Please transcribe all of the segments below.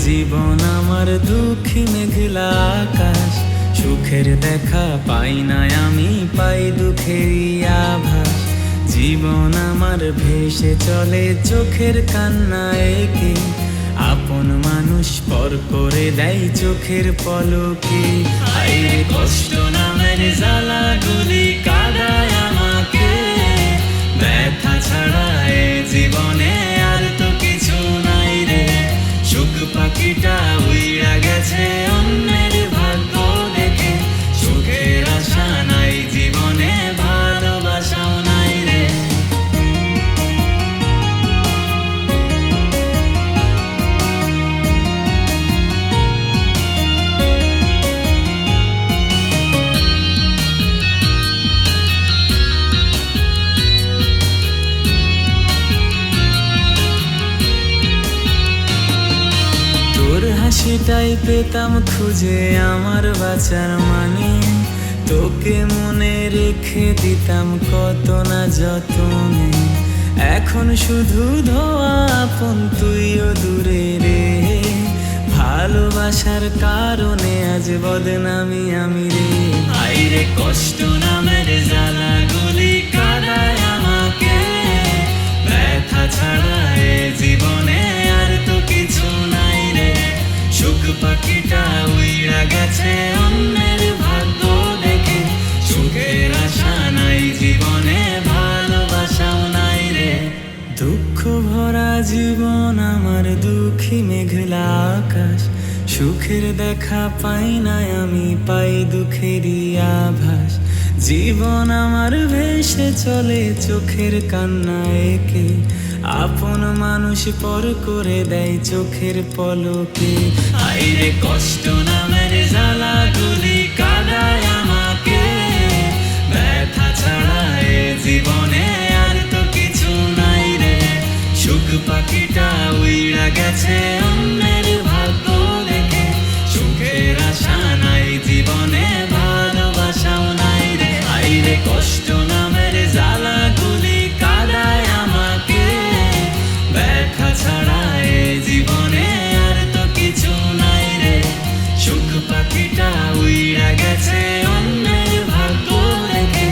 জীবন আমার দুঃখী মেঘলা আকাশ, সুখের দেখা পাই না আমি, পাই দুঃখেরই আভাস। জীবন আমার ভেসে চলে চোখের কান্না এঁকে, আপন মানুষ পর করে দেয় চোখের পলকে। হায়রে কষ্ট নামের জ্বালাগুলি কাঁদায় আমাকে, ব্যথা ছাড়া এ জীবনে আর তো কিছু নাই রে। সুখ পাখিটা উইড়া গেছে অন্যের ভাগ্য দেখে, সুখের আশা নাই জীবনে, ভালোবাসাও নাই রে। তোর হাসিটাই পেতাম খুঁজে আমার বাঁচার মানে, তোকে মনে রেখে দিতাম কত না যতনে। এখন শুধু ধোয়া আপন, তুইও দূরে রে। ভালোবাসার কারণে আজ বদনামি আমি রে। হায়রে কষ্ট নামের জ্বালাগুলি কাঁদায় আমাকে, ব্যথা ছাড়া এ জীবনে আর তো কিছু নাই রে। সুখ পাখিটা উইড়া গেছে অন্যের ভাগ্য দেখে, সুখের আশা নাই জীবনে, ভালোবাসাও নাই রে। দুঃখ ভরা জীবন আমার দুঃখী মেঘলা আকাশ, সুখের দেখা পাই না আমি, পাই দুঃখেরই আভাস। জীবন আমার ভেসে চলে চোখের কান্না এঁকে, আপন মানুষ পর করে দেয় চোখের পলকে। হায়রে কষ্ট নামের জ্বালাগুলি কাঁদায় আমাকে, ব্যথা ছাড়া এ জীবনে আর তো কিছু নাই রে। সুখ পাখিটা উইড়া গেছে অন্যের ভাগ্য দেখে, সুখের আশা নাই জীবনে, ভালোবাসাও নাই রে। হায়রে কষ্ট নামের জ্বালাগুলি কাঁদায় আমাকে, ব্যথা ছাড়া এ জীবনে আর তো কিছু নাই রে। সুখ পাখিটা উইড়া গেছে অন্যের ভাগ্য দেখে,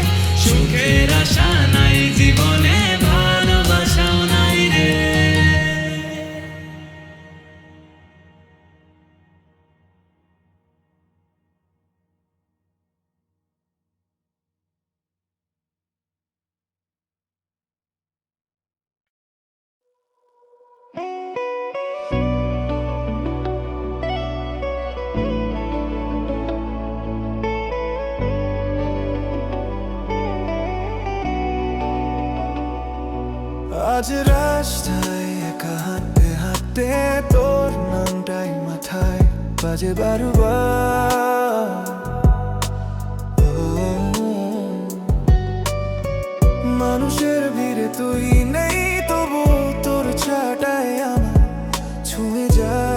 সুখের আশা নাই জীবনে, ভালোবাসাও নাই রে। আজ রাস্তায় একা হাঁটতে হাঁটতে তোর নামটাই মাথায় বাজে বারবার। মানুষের ভিড়ে তুই নেই, তবু তোর ছাটায় আমার ছুঁয়ে যায়।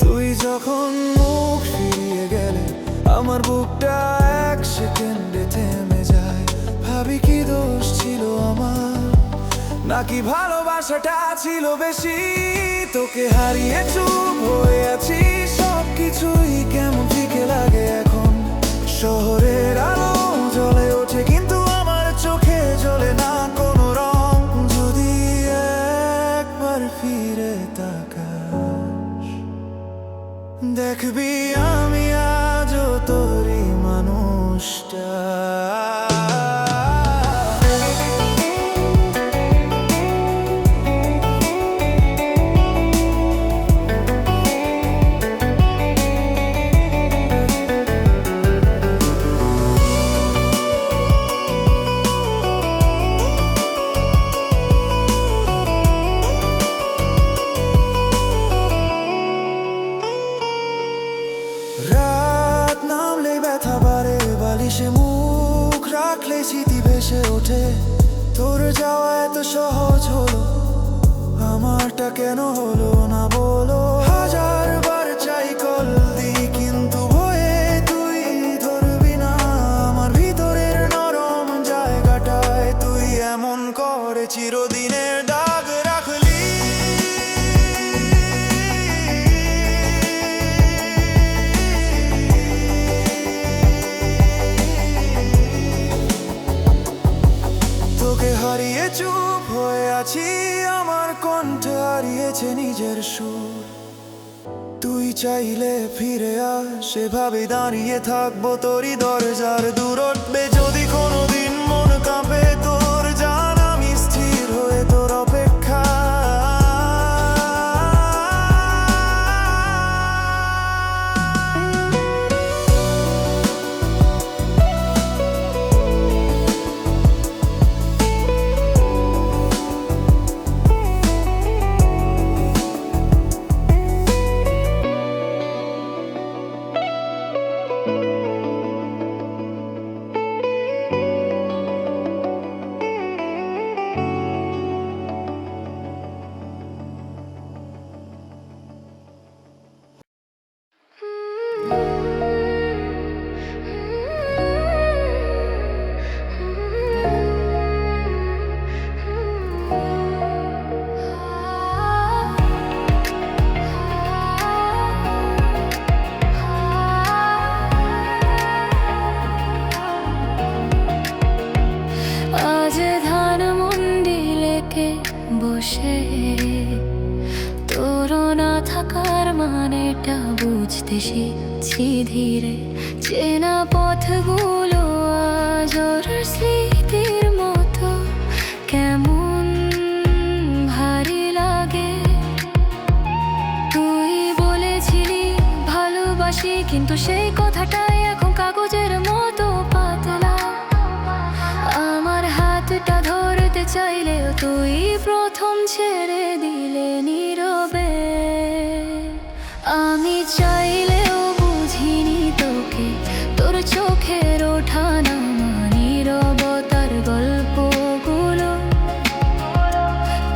তুই যখন মুখ ফিরিয়ে গেলে আমার বুকটা এক সেকেন্ডে থেমে যায়। ভাবি কি দোষ ছিল আমার, নাকি ভালোবাসাটা ছিল বেশি? তোকে হারিয়ে চুপ হয়ে আছি, সব কিছুই কেমন ফিকে লাগে এখন। শহরের আলো জ্বলে ওঠে কিন্তু আমার চোখে জ্বলে না কোনো রং। যদি একবার ফিরে তাকাস, দেখবি আমি আজও তোরই মানুষটা। রাত নামলে ব্যথা বাড়ে, বালিশে মুখ রাখলে স্মৃতি ভেসে ওঠে। তোর যাওয়া এত সহজ হলো, আমারটা কেন হলো না বলো? হাজার বার চাই কল দিই কিন্তু ভয়ে তুই ধরবি না। আমার ভিতরের নরম জায়গাটায় তুই এমন করে চিরদিনের দাগ রাখ গেছে নিজের সুর। তুই চাইলে ফিরে আস, সেভাবে দাঁড়িয়ে থাকবো তোরই দরজার দূর। উঠবে যদি কোনোদিন মন কাঁপে তোর, জান আমি স্থির হয়ে তোর অপেক্ষা। আজ ধানমন্ডি লেকে বসে তোর না থাকার মানেটা বুঝতে শিখছি ধীরে। চেনা পথগুলো আজ ওর স্মৃতির মতো কেমন ভারী লাগে। তুই বলেছিলি ভালোবাসি, কিন্তু সেই কথাটাই এখন কাগজের মতো পাতলা। আমার হাতটা ধরতে চাইলেও তুই প্রথম ছেড়ে দিলে নীরবে। আমি চাইলেও বুঝিনি তোকে, তোর চোখের ওঠা নামা নীরবতার গল্পগুলো।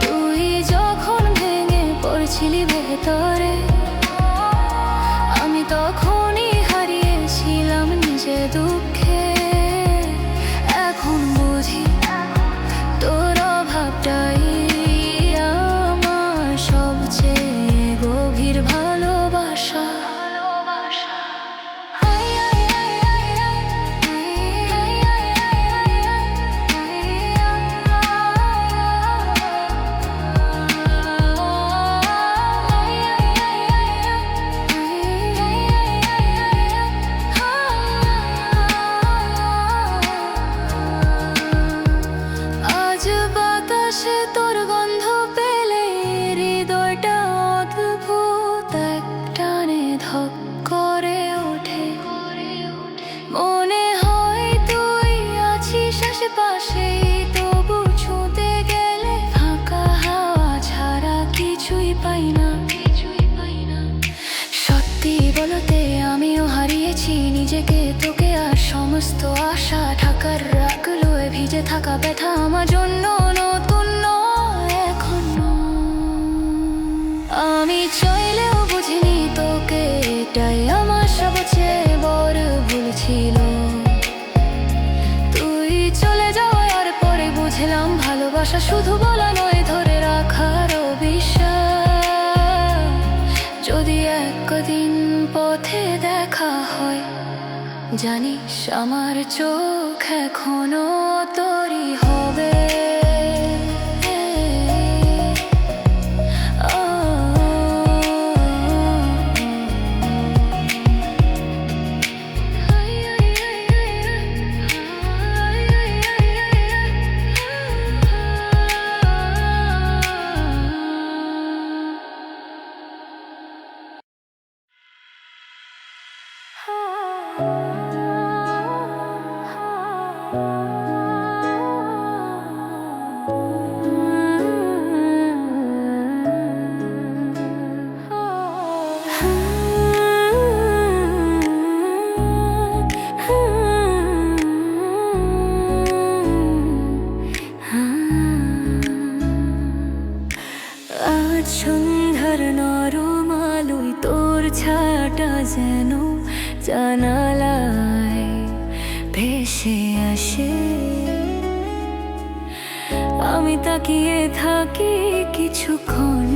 তুই যখন ভেঙে পড়ছিলি ভেতরে, আমি তখনই হারিয়েছিলাম নিজে দুঃখে। এখন বুঝি তোর অভাবটাই আমার সবচেয়ে গভীর ভালোবাসা। আজ বাতাসে তোর গন্ধ পেলে হৃদয়টা অদ্ভুত এক টানে ধক করে ওঠে। মনে হয় তুই আছিস আশেপাশেই, তবু ছুঁতে গেলে ফাঁকা হাওয়া ছাড়া কিছুই পাই না। সত্যি বলতে আমিও হারিয়েছি নিজেকে, তোকে আর সমস্ত আশা ঢাকার রাখলো ভিজে থাকা ব্যথা আমার জন্য নতুন নয় এখনো। আমি চাইলেও বুঝিনি তোকে, এটাই আমার সবচেয়ে বড় ভুল ছিল। তুই চলে যাওয়ার পরে বুঝলাম ভালোবাসা শুধু বলা নয়, ধরে রাখার বিশ্বাস। যদি একদিন পথে দেখা হয়, জানিস আমার চোখ এখনো তোরই হবে। আজ সন্ধ্যার নরম আলোয় তোর ছায়াটা যেন জানালায় ভেসে আসে। আমি তাকিয়ে থাকি কিছুক্ষণ,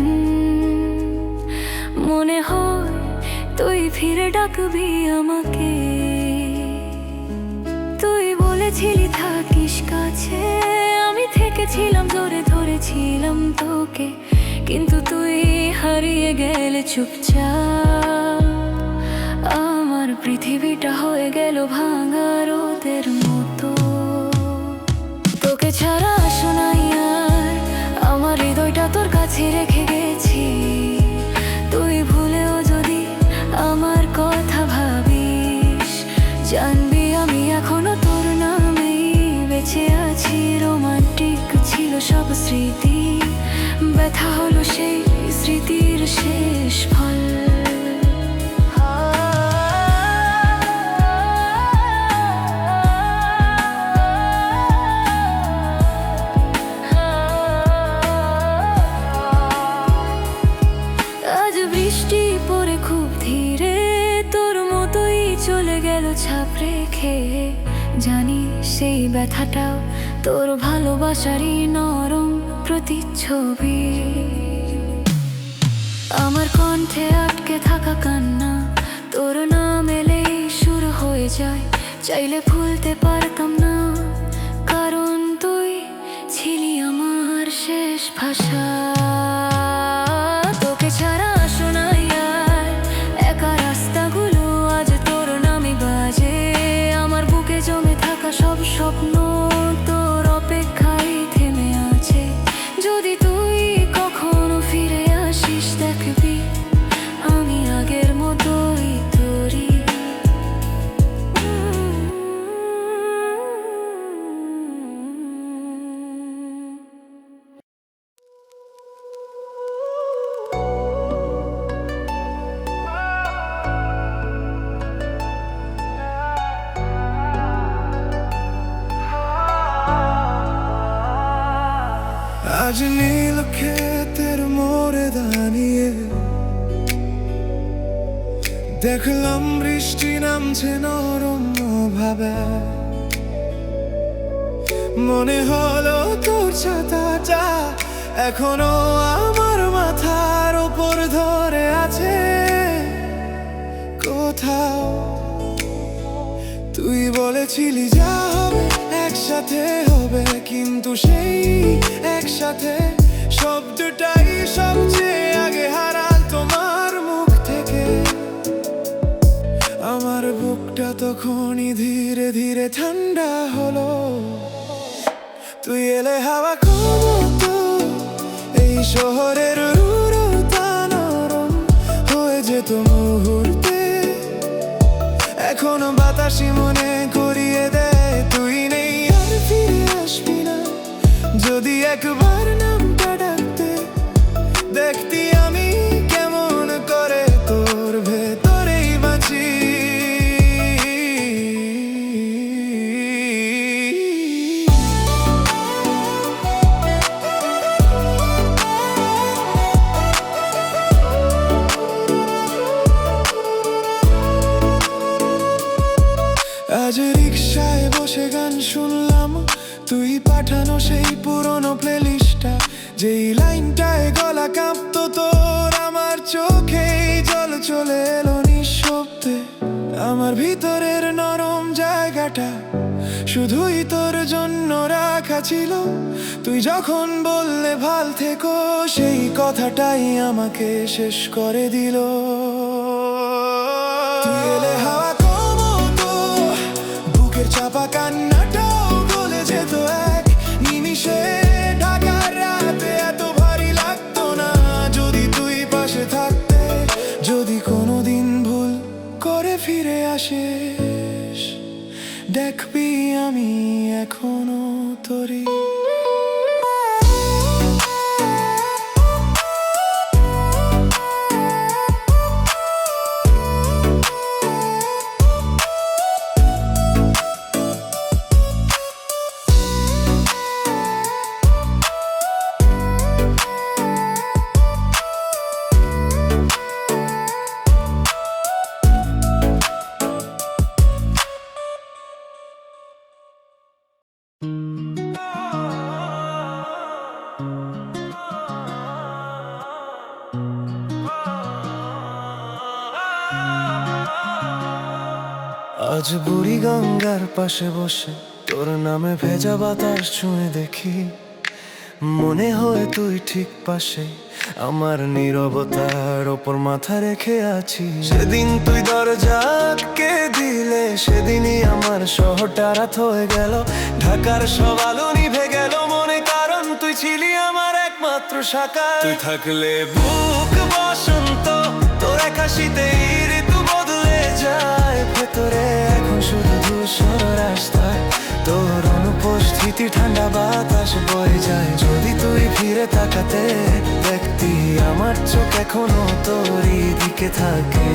মনে হয় তুই ফিরে ডাকবি আমাকে। তুই বলেছিলি থাকিস কাছে, আমি থেকেছিলাম জোরে ধরেছিলাম তোকে, কিন্তু তুই হারিয়ে গেলে চুপচাপ। আমার পৃথিবীটা হয়ে গেল ভাঙা রোদের মতো। তোকে ছাড়া শোনাই আর আমার হৃদয়টা তোর কাছে রেখে গেছি। তুই ভুলেও যদি আমার কথা ভাবিস, জানবি আমি এখনো তোর নামেই বেঁচে আছি। রোমান্টিক ছিল সব স্মৃতি, ব্যথা হলো সেই স্মৃতির শেষ ফল। আজ বৃষ্টি পড়ে খুব ধীরে, তোর মতোই চলে গেল ছাপ রেখে। জানি সেই ব্যথাটাও তোর ভালোবাসারই নরম প্রতিচ্ছবি। আমার কণ্ঠে আটকে থাকা কান্না তোর নাম এলেই শুরু হয়ে যায়। চাইলে ভুলতে পারতাম না, কারণ তুই ছিলি আমার শেষ ভাষা। তোকে ছাড়া শোনাই আর একা রাস্তাগুলো আজ তোর নামে বাজে। আমার বুকে জমে থাকা সব স্বপ্ন তোর অপেক্ষায় থেমে আছে। যদি তুই কখনো ফিরে আসিস, দেখবি আমি আগের মতোই তোরই। আজ নীল ক্ষেতের মোড়ে দাঁড়িয়ে দেখলাম বৃষ্টি নামছে নরম ভাবে। মনে হলো তোর ছাতাটা এখনো আমার মাথার উপর ধরে আছে কোথাও। তুই বলেছিলি যা হবে একসাথে হবে, কিন্তু সেই একসাথে শব্দটাই সবচেয়ে আগে হারাল তোমার মুখ থেকে। আমার বুকটা তখনই ধীরে ধীরে ঠান্ডা হলো। তুই এলে হাওয়া কমতো, এই শহরের রূঢ়তা নরম হয়ে যেত মুহূর্তে। এখনো বাতাসি মনে করিয়ে দেয় তুই নেই আর ফিরে আসবি না। যদি একবার নামটা ডাকতে দেখতি আমি কেমন করে তোর ভেতরেই বাঁচি। আজ রিকশায় বসে গান শুনলাম, তুই পাঠানো সেই পুরনো প্লেলিস্টটা। যেই লাইনটায় গলা কাঁপতো তোর, আমার চোখেই জল চলে এলো নিঃশব্দে। আমার ভিতরের নরম জায়গাটা শুধুই তোর জন্য রাখা ছিল। তুই যখন বললে ভাল থেকো, সেই কথাটাই আমাকে শেষ করে দিল। তুই এলে হাওয়া কমতো, বুকের চাপা কান্নাটাও গলে যেত এক নিমিষে। ঢাকার রাতে এত ভারী লাগতো না যদি তুই পাশে থাকতে। যদি কোনোদিন ভুল করে ফিরে আসিস, দেখবি আমি এখনো তোরই। আজ বুড়ি গঙ্গার পাশে বসে তোর নামে ভেজা বাতাস ছুঁয়ে দেখি। মনে হয় তুই ঠিক পাশে, আমার নীরবতার ওপর মাথা রেখে আছি। সেদিন তুই দরজা আটকে দিলে, সেদিনই আমার শহরটা রাত হয়ে গেল। ঢাকার সব আলো নিভে গেল মনে, কারণ তুই ছিলি আমার একমাত্র সাকার। তুই থাকলে বুক বসন্ত, তোর এক হাসিতেই ঋতু বদলে যায়। ভেতরে এখন শুধু ধূসর রাস্তায় তোর অনুপস্থিতি, ঠান্ডা বাতাস বয়ে যায়। যদি তুই ফিরে তাকাতে দেখতি, আমার চোখ এখনো তোরই দিকে থাকে।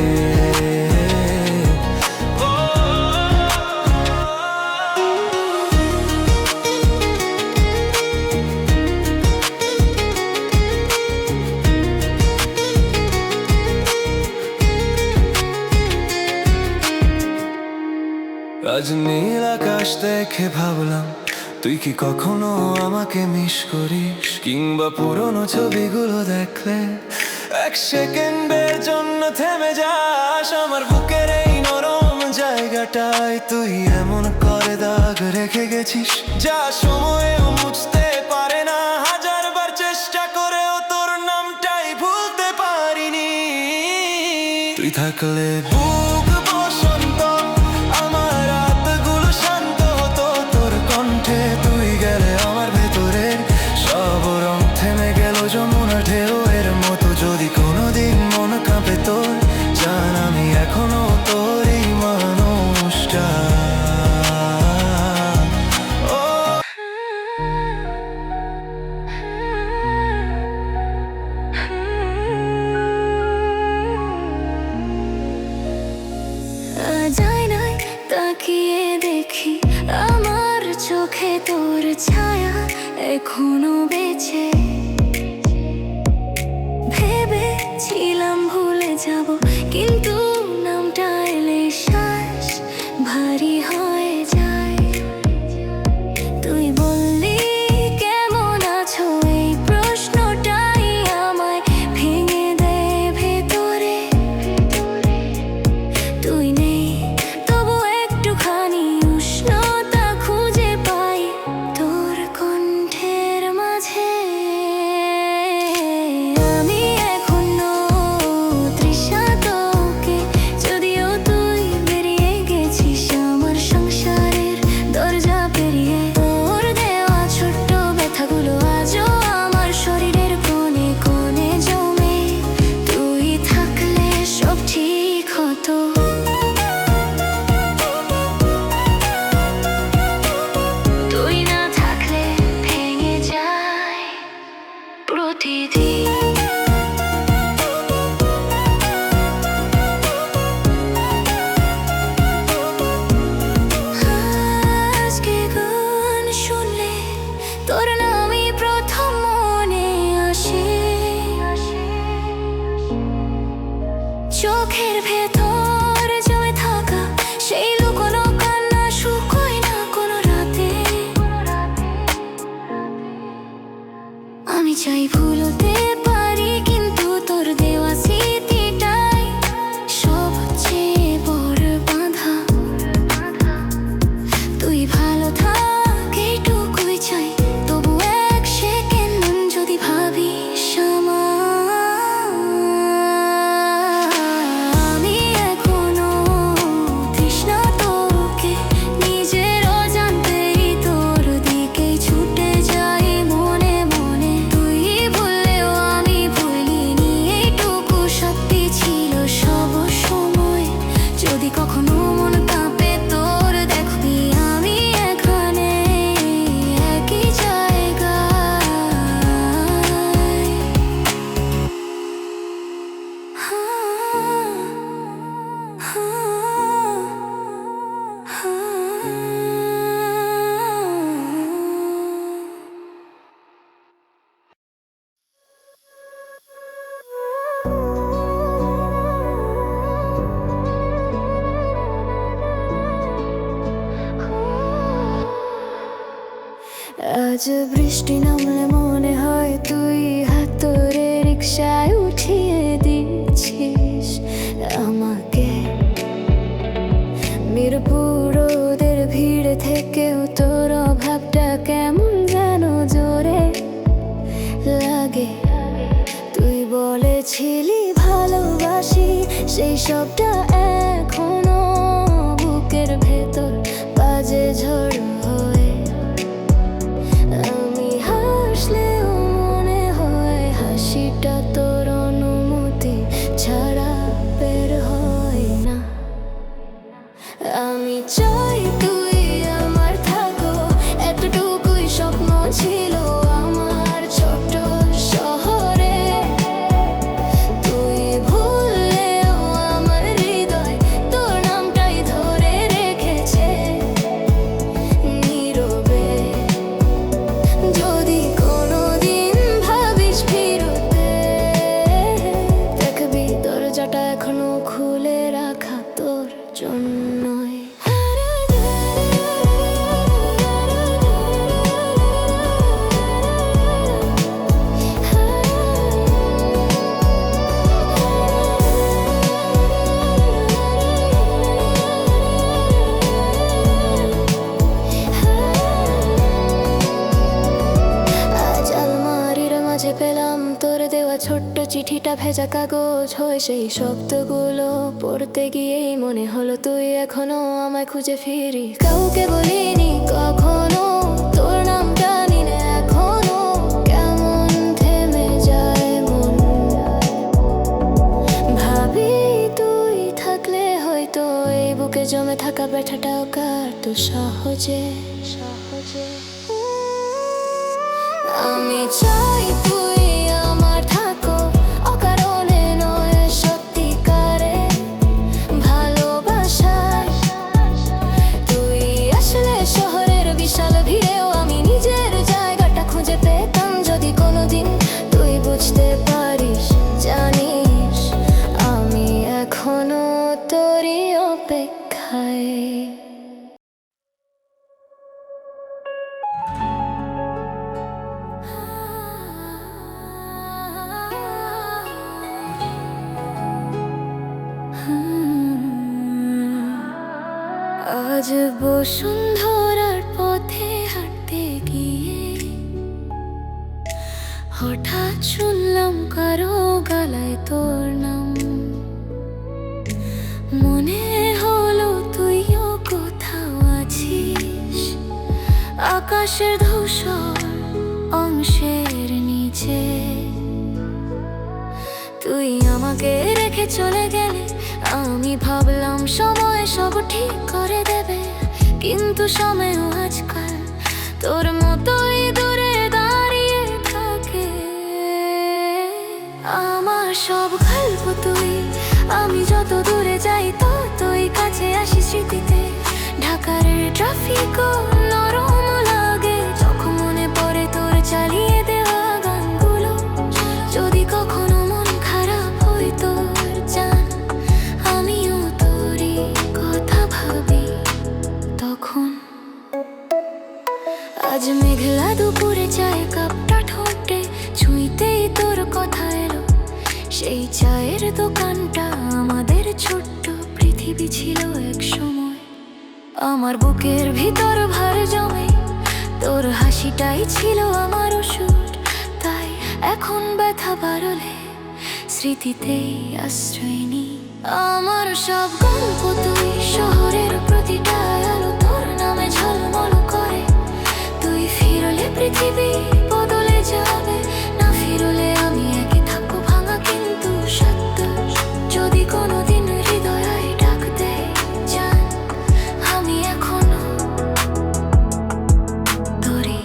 আজ নীল আকাশ দেখে ভাবলাম, তুই কি কখনো আমাকে মিস করিস? কিংবা পুরনো ছবিগুলো দেখলে এক সেকেন্ডের জন্য থেমে যাস। আমার বুকের এই নরম জায়গাটায় তুই এমন করে দাগ রেখে গেছিস, যা সময়েও মুছতে পারে না। হাজারবার চেষ্টা করেও তোর নামটাই ভুলতে পারিনি। তুই থাকলে বুক বসন্ত, আমার রাতগুলো শান্ত হতো তোর কণ্ঠে। তুই গেলে আমার ভেতরে সব রং থেমে গেল যমুনা ঢেউয়ের মতো। যদি কোনোদিন মন কাঁপে তোর, জান আমি এখনো তোরই মানুষটা। আয়নায় তাকিয়ে দেখি আমার চোখে তোর ছায়া এখনো বেঁচে। ভেবেছিলাম ভুলে যাব, কিন্তু নামটা এলে শ্বাস ভারী হয়ে যায়। তুই বললি কেমন আছো, এই প্রশ্নটাই আমায় ভেঙে দেয় ভেতরে। তুই নেই তবু একটুখানি উষ্ণতা খুঁজে পাই তোর কণ্ঠের মাঝে। আমি এখনো তৃষা তোকে, যদিও তুই বেরিয়ে গেছিস আমার সংসারের দরজা পেরিয়ে। তোর দেওয়া ছোট্ট ব্যথাগুলো আজও আমার শরীরের কোণে কোণে জমে। তুই থাকলে সব ঠিক হতো। তুই না থাকলে ভেঙে যায় প্রতিদিন। আজকে গান শুনলে তোর নামই প্রথম মনে আসে। চোখের ভেতর জমে থাকা সেই লুকোনো কান্না শুকোয় না কোনো রাতে। আমি চাই ভুলতে পারি, কিন্তু তোর দেওয়া স্মৃতিটাই সবচেয়ে বড় বাধা। তুই ভালো থাক এইটুকুই চাই, তবু এক সেকেন্ড যদি ভাবিস আমি এখনো তৃষ্ণা তোকে। নিজের অজান্তেই তোর দিকেই ছুটে যাই মনে মনে। তুই ভুললেও আমি ভুলিনি, এইটুকু সত্যি ছিল সব সময়। যদি কখনো মন কাঁপে তোর, দেখবি আমি এখানে একই জায়গায়। আজ বৃষ্টি নামলে মনে হয় তুই হাত ধরে রিকশায় উঠিয়ে দিচ্ছিস আমাকে। মিরপুর রোদের ভিড়ে থেকেও তোর অভাবটা কেমন যেন জোরে লাগে। তুই সবটা এখনো বুকের ভেতর বাজে ঝড় হয়ে। আমি হাসলেও মনে হয় হাসিটা তোর অনুমতি ছাড়া বের হয় না। আমি চাই তুই আমার থাকো, এতটুকুই স্বপ্ন ছিল আমার ছোট শহরে। তুই ভুললেও আমার হৃদয় তোর নামটাই ধরে রেখেছে নীরবে। যদি কোনোদিন ভাবিস ফিরতে, দেখবি দরজাটা এখনো খুলে রাখা তোর জন্যই। আজ আলমারির মাঝে পেলাম তোর দেওয়া ছোট্ট চিঠিটা, ভেজা কাগজ হয়ে সেই শব্দগুলো পড়তে গিয়েই মনে হলো তুই এখনো আমায় খুঁজে ফিরি। কাউকে বলিনি কখনো তোর নাম জানি না এখনো, কেমন থেমে যায় মন। ভাবি তুই থাকলে হয়তো এই বুকে জমে থাকা ব্যথাটাও কাটতো সহজে। আমি চাই তুই আমার থাকো, অকারণে নয় সত্যিকারে ভালোবাসায়। তুই আসলে শহরের বিশাল ভিড়েও আমি নিজের জায়গাটা খুঁজে পেতাম যদি কোনোদিন তুই বুঝতে পারিস। জানিস আমি এখনো তোরই অপেক্ষায়। আজ বসুন্ধরার পথে হাঁটতে গিয়ে হঠাৎ শুনলাম কারো গলায় তোর নাম। মনে হলো তুইও কোথাও আছিস আকাশের ধূসর অংশের নিচে। তুই আমাকে রেখে চলে গেলে আমি ভাবলাম সময় সব ঠিক করে দেবে, কিন্তু সময়ও আজকাল তোর মতোই দূরে দাঁড়িয়ে থাকে। আমার সব গল্প তুই, আমি যত দূরে যাই ততই কাছে আসি স্মৃতিতে। ঢাকার ট্রাফিকও নরম লাগে যখন মনে পড়ে তোর চালিয়ে দেওয়া গানগুলো। যদি কখনো মন খারাপ হইতো জান, আমিও তোরই কথা ভাবি তখন। আজ মেঘলা দুপুরে চায় কাপটা ঠোঁটে ছুঁইতেই তোর কথা এলো। সেই চায়ের দোকানটা আমাদের ছোট্ট পৃথিবী ছিল এক সময়। আমার বুকের ভিতর ভার জমে তোর হাসিটাই ছিল আমার ওষুধ। তাই এখন ব্যথা বাড়লে স্মৃতিতেই আশ্রয় নিই। আমার সব গল্প তুই, শহরের প্রতিটা আলো তোর নামে ঝলমল করে। তুই ফিরলে পৃথিবী বদলে যাবে, না ফিরলে আমি একে থাকবো ভাঙা কিন্তু সত্য। যদি কোনোদিন হৃদয় ডাক দেয় জান, আমি এখনো তোরই।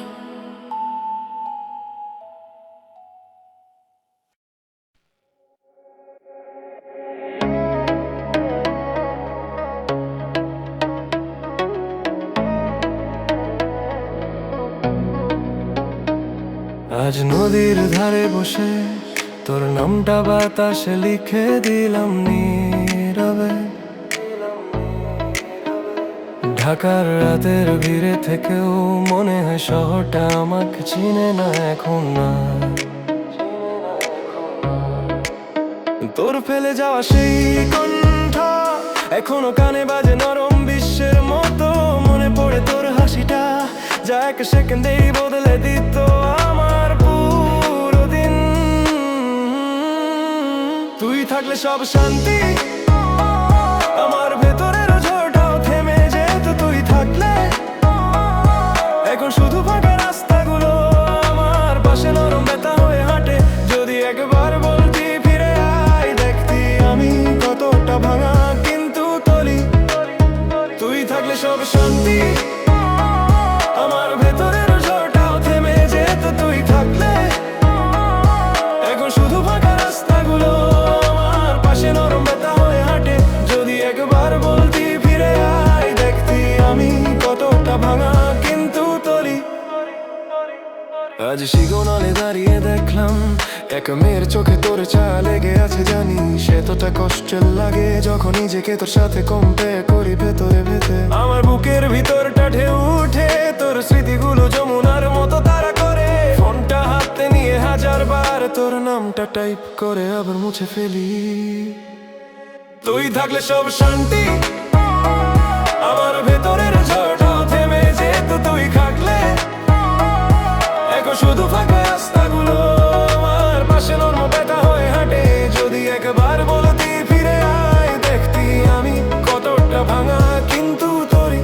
আজ নদীর ধারে বসে তোর নামটা বাতাসে লিখে দিলাম নীরবে। ঢাকার রাতের ভিড়ে থেকেও মনে হয় শহরটা আমাকে চিনে না এখন না। তোর ফেলে যাওয়া সেই কণ্ঠ এখনো কানে বাজে নরম বিশ্বের মতো। মনে পড়ে তোর হাসিটা যা এক সেকেন্ডেই বদলে দিত আমার পুরো দিন। তুই থাকলে সব শান্তি শান্তি, আমার ভেতরের ঝড়টাও থেমে যেত তুই থাকলে। এখন শুধু ফাঁকা রাস্তাগুলো আমার পাশে নরম ব্যথা হয়ে হাঁটে। যদি একবার বলতি ফিরে আয়, দেখতি আমি কতটা ভাঙা কিন্তু তরি। আজ সিগনালে দাঁড়িয়ে দেখলাম এক মেয়ের চোখে তোর চা লেগে আছে, জানি সেতটা কষ্টের লাগে যখন নিজেকে তোর সাথে কম্পেয়ার করি ভেতরে ভেতরে। আমার বুকের ভিতরটা ঢেউ উঠে, তোর স্মৃতিগুলো যমুনার মতো তারা করে। ফোনটা হাতে নিয়ে হাজারবার তোর নামটা টাইপ করে আবার মুছে ফেলি। তুই থাকলে সব শান্তি, আমার ভেতরের ঝড়টাও থেমে যেত তুই থাকলে। এখন শুধু ফাঁকা রাস্তাগুলো আমার পাশে নরম ব্যথা হয়ে হাঁটে। যদি একবার বলতি ফিরে আয়, দেখতি আমি কতটা ভাঙা কিন্তু তরি।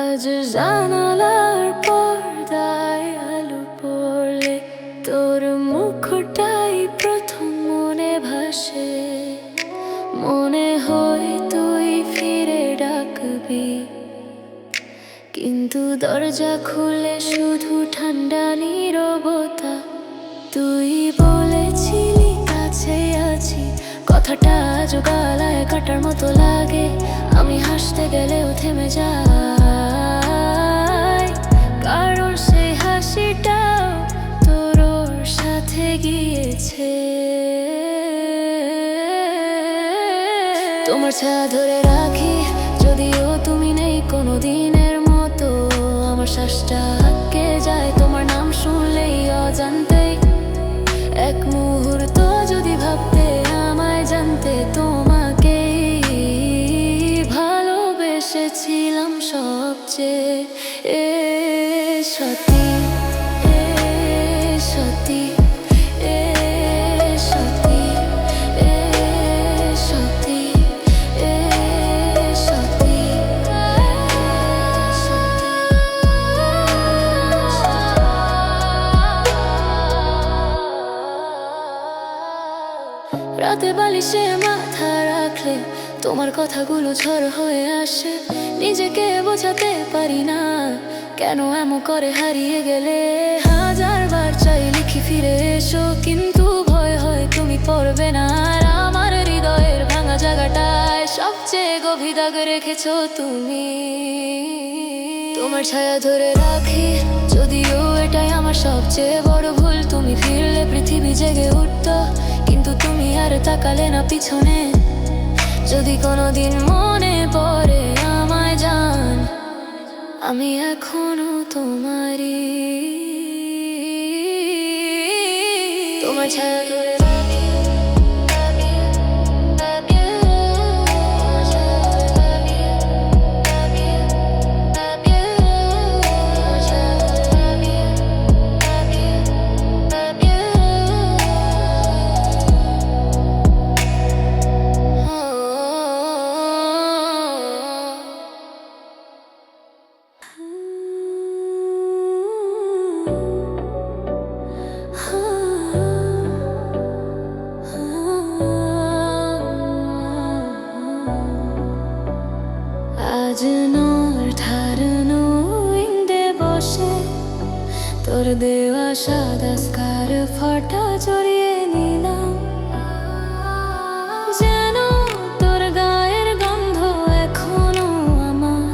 আজ জানালার পর্দায় আলো পড়লে তোর মুখটাই প্রথম মনে ভাসে। মনে হয় তুই ফিরে ডাকবি, কিন্তু দরজা খুলে শুধু ঠান্ডা নীরবতা। তুই বলেছিলি কাছে আছি, কথাটা আজ গলায় কাটার মতো লাগে। আমি হাসতে গেলেও থেমে যাই, কারণ সেই হাসিটাও তোর ওর সাথে গিয়েছে। তোমার ছায়া ধরে রাখি, যদিও তুমি নেই কোনো দিনের মতো। আমার শ্বাসটা আটকে যায় তোমার নাম শুনলেই অজান্তেই। এক মুহূর্ত যদি ভাবতে আমায় জানতে, তোমাকেই ভালোবেসেছিলাম সবচেয়ে। সত্যি সত্যি সত্যি সত্যি সত্যি। রাতে বালিশে মাথা রাখলে তোমার কথাগুলো ঝড় হয়ে আসে। নিজেকে বোঝাতে পারি না কেন এমন করে হারিয়ে গেলে। হাজারবার চাই লিখি ফিরে এসো, কিন্তু ভয় হয় তুমি পড়বে না। আর আমার হৃদয়ের ভাঙা জায়গাটায় সবচেয়ে গভীর দাগ রেখেছো তুমি। তোমার ছায়া ধরে রাখি, যদিও এটাই আমার সবচেয়ে বড় ভুল। তুমি ফিরলে পৃথিবী জেগে উঠতো, কিন্তু তুমি আর তাকালে না পিছনে। যদি কোনোদিন মনে পড়ে আমায় জান, আমি এখনো তোমারই। তোমার ছায়া ধরে রাখি, আজ নর ধারণো ইন্দে বসে তোর দেওয়া সাদা স্কার ফটা জড়িয়ে নিলাম। যেন তোর গায়ের গন্ধ এখনো আমার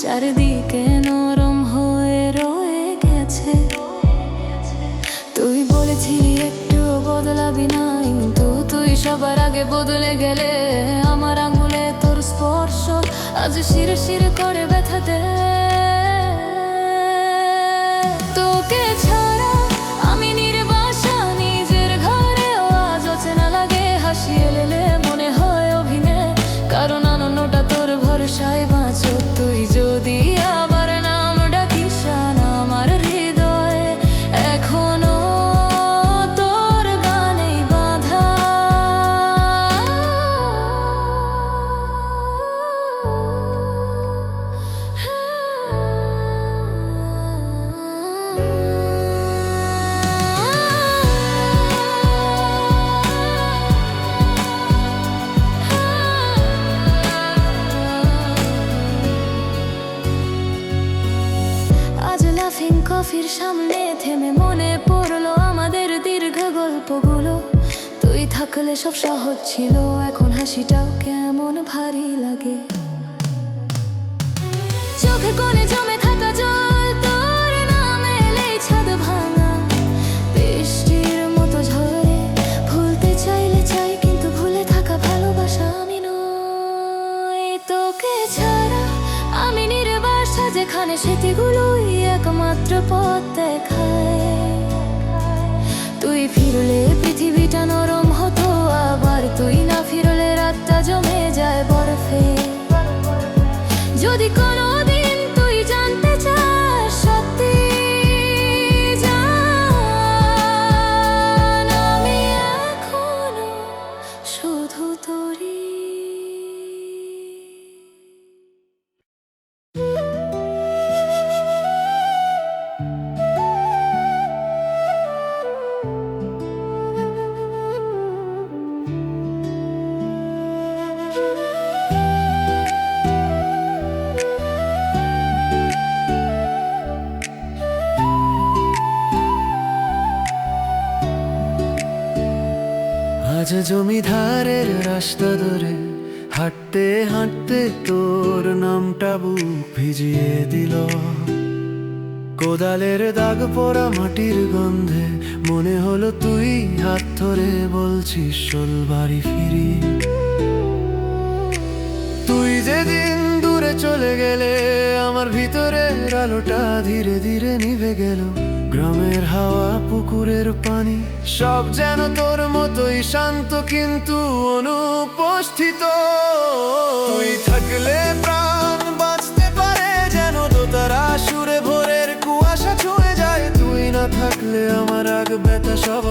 চারিদিকে নরম হয়ে রয়ে গেছে। তুই বলেছিলি একটু বদলাবি না, কিন্তু তুই সবার আগে বদলে গেলে। আমার আঙুলে তোর স্পর্শ আজ শিরে শিরে করে ব্যথা দে। তোকে ছাড়া আমি নির্বাসা, নিজের ঘরেও আজ অচেনা লাগে। হাসি এলেলে মনে হয় অভিনয়, কারণ অনন্যটা তোর ভরসায় বাঁচো কফির সামনে থেমে মনে পড়লো আমাদের দীর্ঘ গল্পগুলো। তুই থাকলে সব সহজ ছিল, এখন হাসিটাও কেমন ভারী লাগে। চোখে কোণে জমে থাকা জল, তোর নাম এলেই ছাদ ভাঙা। বৃষ্টির মতো ঝরে ভুলতে চাইলে চাই, কিন্তু ভুলে থাকা ভালোবাসা আমি নই। তোকে ছাড়া আমি নির্বাসা, যেখানে স্মৃতিগুলোই একমাত্র পথ দেখায়। তুই ফিরলে পৃথিবীটা নরম হতো আবার, তুই না ফিরলে রাতটা জমে যায় বরফে। যদি কোনোদিন তুই জানতে চাস সত্যি, জান আমি এখনো শুধু তোরই। আজ জমিদারের রাস্তা ধরে হাঁটতে হাঁটতে তোর নামটা বুক ভিজিয়ে দিল। কোদালের দাগ পড়া মাটির গন্ধে মনে হলো তুই হাত ধরে বলছিস চল বাড়ি ফিরি। তুই যেদিন দূরে চলে গেলে আমার ভিতরের আলোটা ধীরে ধীরে নিভে গেল। গ্রামের হাওয়া, পুকুরের পানি সব যেন তোর মতোই শান্ত কিন্তু অনুপস্থিত। তুই থাকলে প্রাণ বাঁচতে পারে, যেন দোতারা সুরে ভোরের কুয়াশা ছুঁয়ে যায়। তুই না থাকলে আমার রাগ ব্যথা সব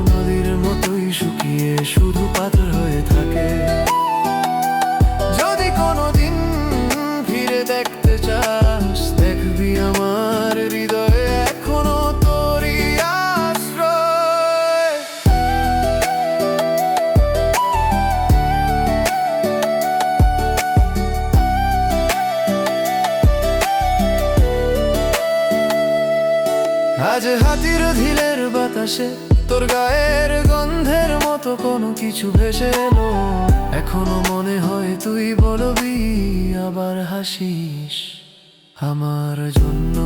নদীর মতোই শুকিয়ে শুধু পাথর হয়ে থাকে। যদি কোনোদিন ফিরে দেখতে চাস, দেখবি আমার হৃদয়ে এখনো তোরই আশ্রয়। আজ হাতির ঢিলের বাতাসে তোর গায়ের গন্ধের মতো কোনো কিছু ভেসে এলো। এখনো মনে হয় তুই বলবি আবার হাসিস আমার জন্য।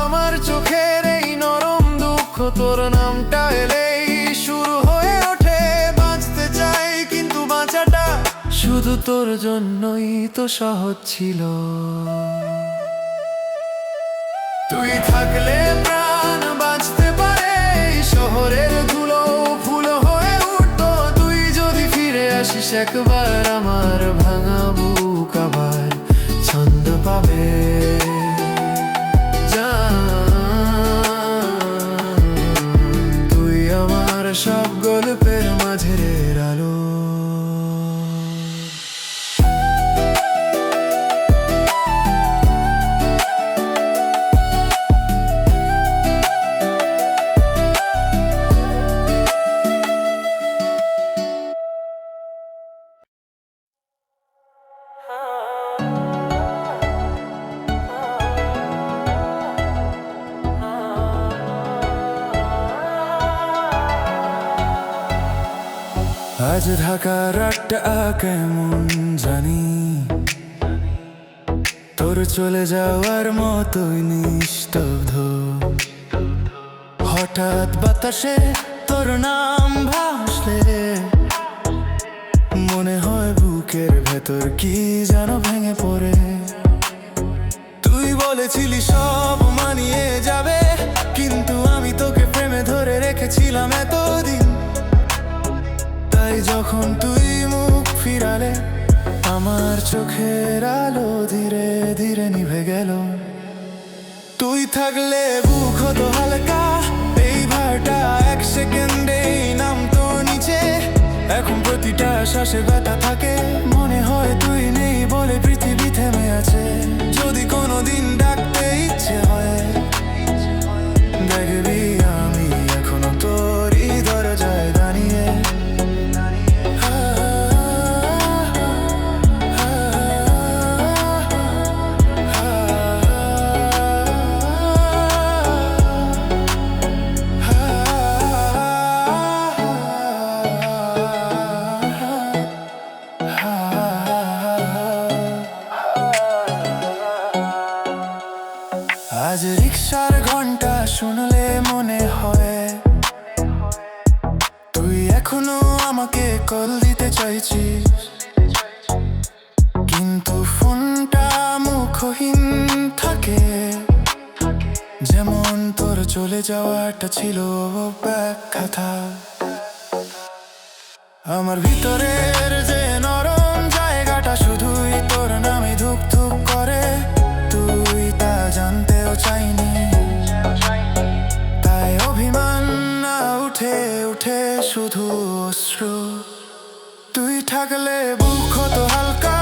আমার চোখের এই নরম দুঃখ তোর নামটা এলেই শুরু হয়ে ওঠে। বাঁচতে চাই কিন্তু বাঁচাটা শুধু তোর জন্যই তো সহজ ছিল। তুই থাকলে প্রাণ বাঁচতে পারে, শহরের ধুলো ফুল হয়ে উঠতো। তুই যদি ফিরে আসিস একবার, আমার ভাঙা বুক আবার ছন্দ পাবে। তুই আমার সব গল্পের মাঝের আলো। আজ ঢাকার রাতটা কেমন জানি, তোর চলে যাওয়ার মতোই নিস্তব্ধ। হঠাৎ বাতাসে তোর নাম ভাসলে মনে হয় বুকের ভেতর কি যেন ভেঙে পড়ে। তুই বলেছিলি সব মানিয়ে যাবে, কিন্তু আমি তোকে প্রেমে ধরে রেখেছিলাম এতদিন। তাই যখন তুই মুখ ফিরালে, আমার চোখের আলো ধীরে ধীরে নিভে গেল। তুই থাকলে বুক হতো হালকা, এই ভারটা এক সেকেন্ডেই নামতো নিচে। এখন প্রতিটা শ্বাসে ব্যথা থাকে, মনে হয় তুই নেই বলে পৃথিবী থেমে আছে। যদি কোনোদিন ডাকতে ইচ্ছে হয়, দেখবি আমি এখনো তোরই দরজায় দাঁড়িয়ে। আমাকে কল দিতে চাইছিস, কিন্তু ফোনটা মুখহীন থাকে। যেমন তোর চলে যাওয়াটা ছিল ব্যাখ্যাটা। আমার ভিতরের যে নরম জায়গাটা শুধুই তোর নামে ধুক ধুক করে। তুই তা জানতেও চাইনি, তাই অভিমান না উঠে উঠে শুধু অশ্রু। তুই থাকলে বুক হতো হালকা,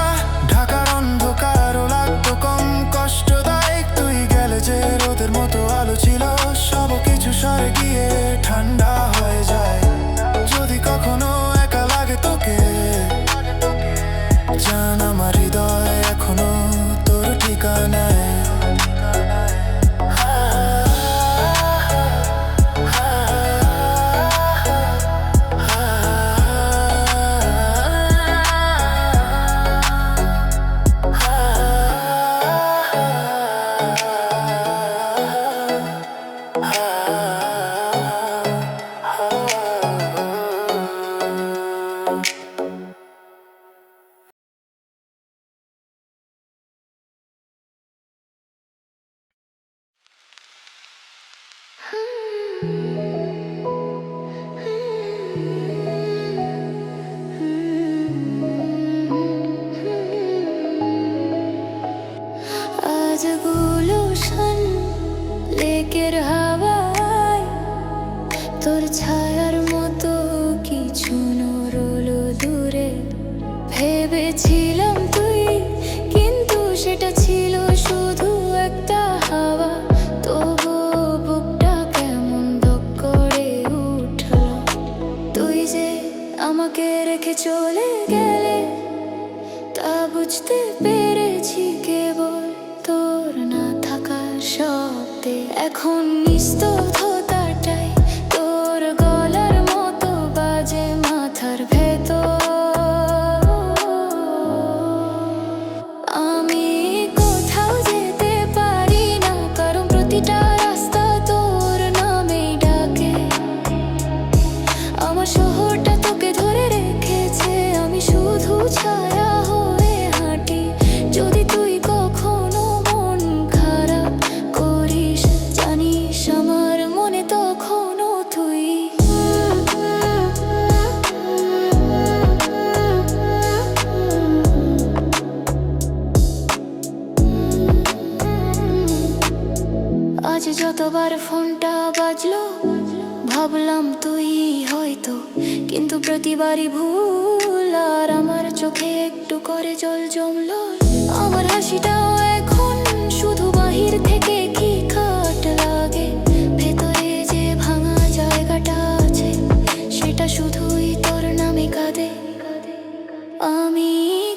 ঢাকার অন্ধকারও লাগতো কম কষ্টদায়ক। তুই গেলে যে রোদের মতো আলো ছিল, সব কিছু সরে গিয়ে ঠান্ডা হয়ে যায়। যদি কখনো একা লাগে তোকে, জান আমার হৃদয় এখনো তোর ঠিকানায়। আজ গুলশান লেকের হাওয়ায় তোর ছায়ার মতো কিছু নরলো দূরে। ভেবেছিলাম তুই, কিন্তু সেটা ছিল শুধু একটা হাওয়া। তবু বুকটা কেমন ধক করে উঠল। তুই যে আমাকে রেখে চলে গেলে, তা বুঝতে পেরেছি কেবল তোর না থাকার শব্দে। এখন নিস্তব্ধতাটাই তোর গলার মতো বাজে মাথার ভেতর। আমি কোথাও যেতে পারি না, কারণ প্রতিটা রাস্তা তোর নামেই ডাকে। আমার শহরটা তোকে ধরে রেখেছে, আমি শুধু ছায়া হয়ে হাঁটি। যদি তুই কখনো মন খারাপ করিস, জানিস আমার মনে তখনও তুই। আজ যতবার ফোনটা বাজলো, ভাবলাম তুই হয়তো, কিন্তু প্রতিবারই ভুল। আর আমার চোখে একটু করে জল জমলো। আমার হাসিটাও এখন শুধু বাহির থেকে কি কাট লাগে। ভেতরে যে ভাঙা জায়গাটা আছে, সেটা শুধুই তোর নামে কাঁদে। আমি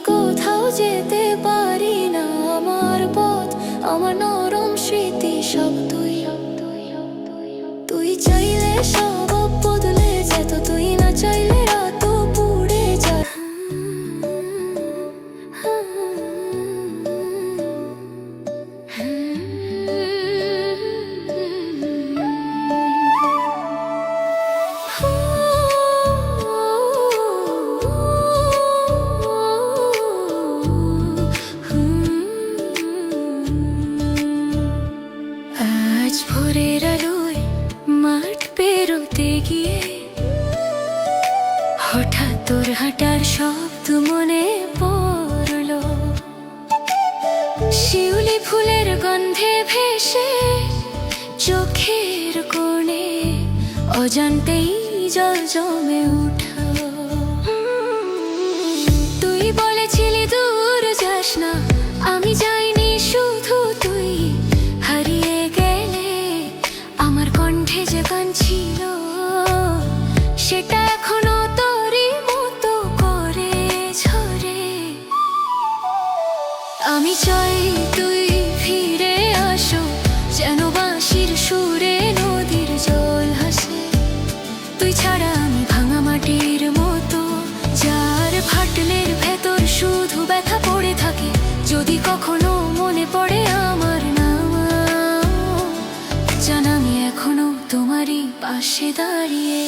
কোথাও যেতে পারি না, আমার পথ, আমার নরম স্মৃতি সব তুই। তুই চাইলে সব বদলে যেত, তুই না চাইলে রাত পুড়ে যায়। আজ ভোরের আলোয় মাঠ পেরোতে গিয়ে হঠাৎ তোর হাঁটার শব্দ মনে পড়লো। শিউলি ফুলের গন্ধে ভেসে চোখের কোণে অজান্তেই জল জমে উঠল। তুই বলেছিলি দূর যাস না, আমি যাইনি শুধু তুই হারিয়ে গেলে। আমার কণ্ঠে যে গান ছিল, সেটা এখনো তোরই মতো করে ঝরে। আমি চাই তুই ফিরে আসো, যেন বাঁশির সুরে নদীর জল হাসে। তুই ছাড়া আমি ভাঙা মাটির মতো, যার ফাটলের ভেতর শুধু ব্যথা পড়ে থাকে। যদি কখনো মনে পড়ে আমার নাম, জান আমি এখনো তোমারই পাশে দাঁড়িয়ে।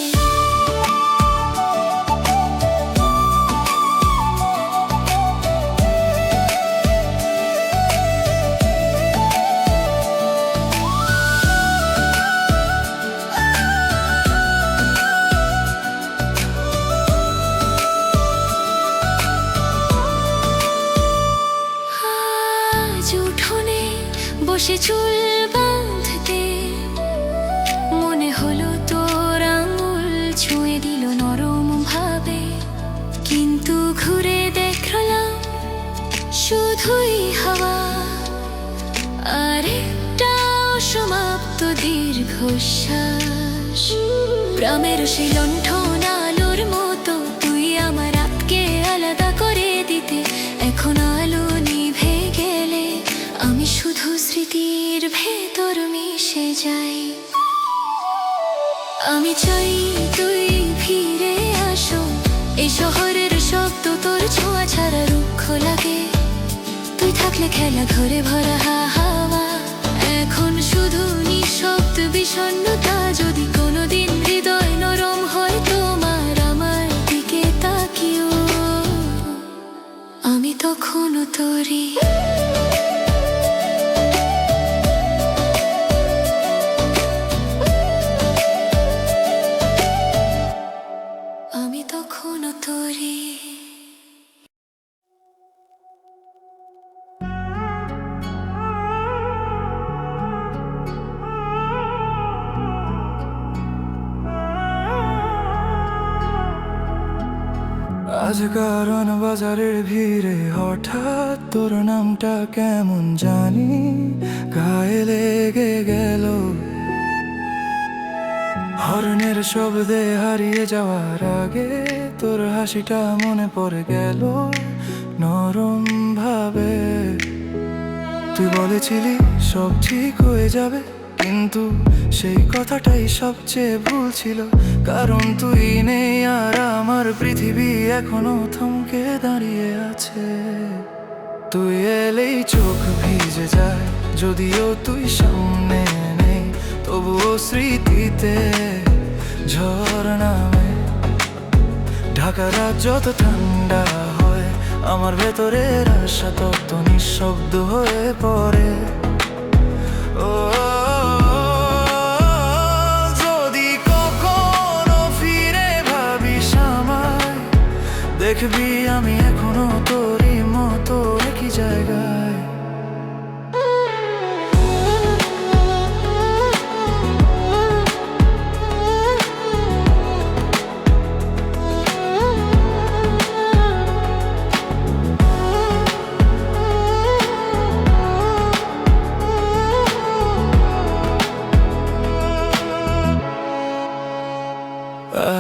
বসে চুল বাঁধতে, মনে হলো তোর আঙুল ছুঁয়ে দিল নরম ভাবে, কিন্তু ঘুরে দেখলাম শুধুই হাওয়া আর একটা সমাপ্ত দীর্ঘশ্বাস। গ্রামের সেই লণ্ঠন আলোর মতো তুই আমার রাতকে আলাদা করে দিতে, এখন আলো নিভে গেলে আমি শুধু স্মৃতির ভেতর মিশে যাই। আমি চাই তুই ফিরে আসো, এই শহরের শব্দ তোর ছোঁয়া ছাড়া রুক্ষ লাগে। তুই থাকলে খেলা ঘরে ভরা হাওয়া, এখন শুধু নিঃশব্দ বিষণ্ণতা। যদি কোনোদিন হৃদয় নরম হয় তোমার আমার দিকে তাকিও, আমি তখনও তোরই। আমি তখনও তোরই। আজ কারণ বাজারের ভিড়ে হঠাৎ তোর নামটা কেমন জানি গায়ে লেগে গেল। হর্নের শব্দে হারিয়ে যাওয়ার আগে তোর হাসিটা মনে পড়ে গেল নরম ভাবে। তুই বলেছিলি সব ঠিক হয়ে যাবে, কিন্তু সেই কথাটাই সবচেয়ে ভুল ছিল। কারণ তুই নেই আর আমার পৃথিবী এখনো থমকে দাঁড়িয়ে আছে। তুই এলেই চোখ ভিজে যায়, যদিও তুই সামনে নেই, তবুও স্মৃতিতে ঝড় নামে। ঢাকা রাত যত ঠান্ডা হয়, আমার ভেতরের আশা তত নিঃশব্দ হয়ে পড়ে। ও যদি কখনো ফিরে ভাবিস আমায়, দেখবি আমি এখনো তোরই মতো একই জায়গায়।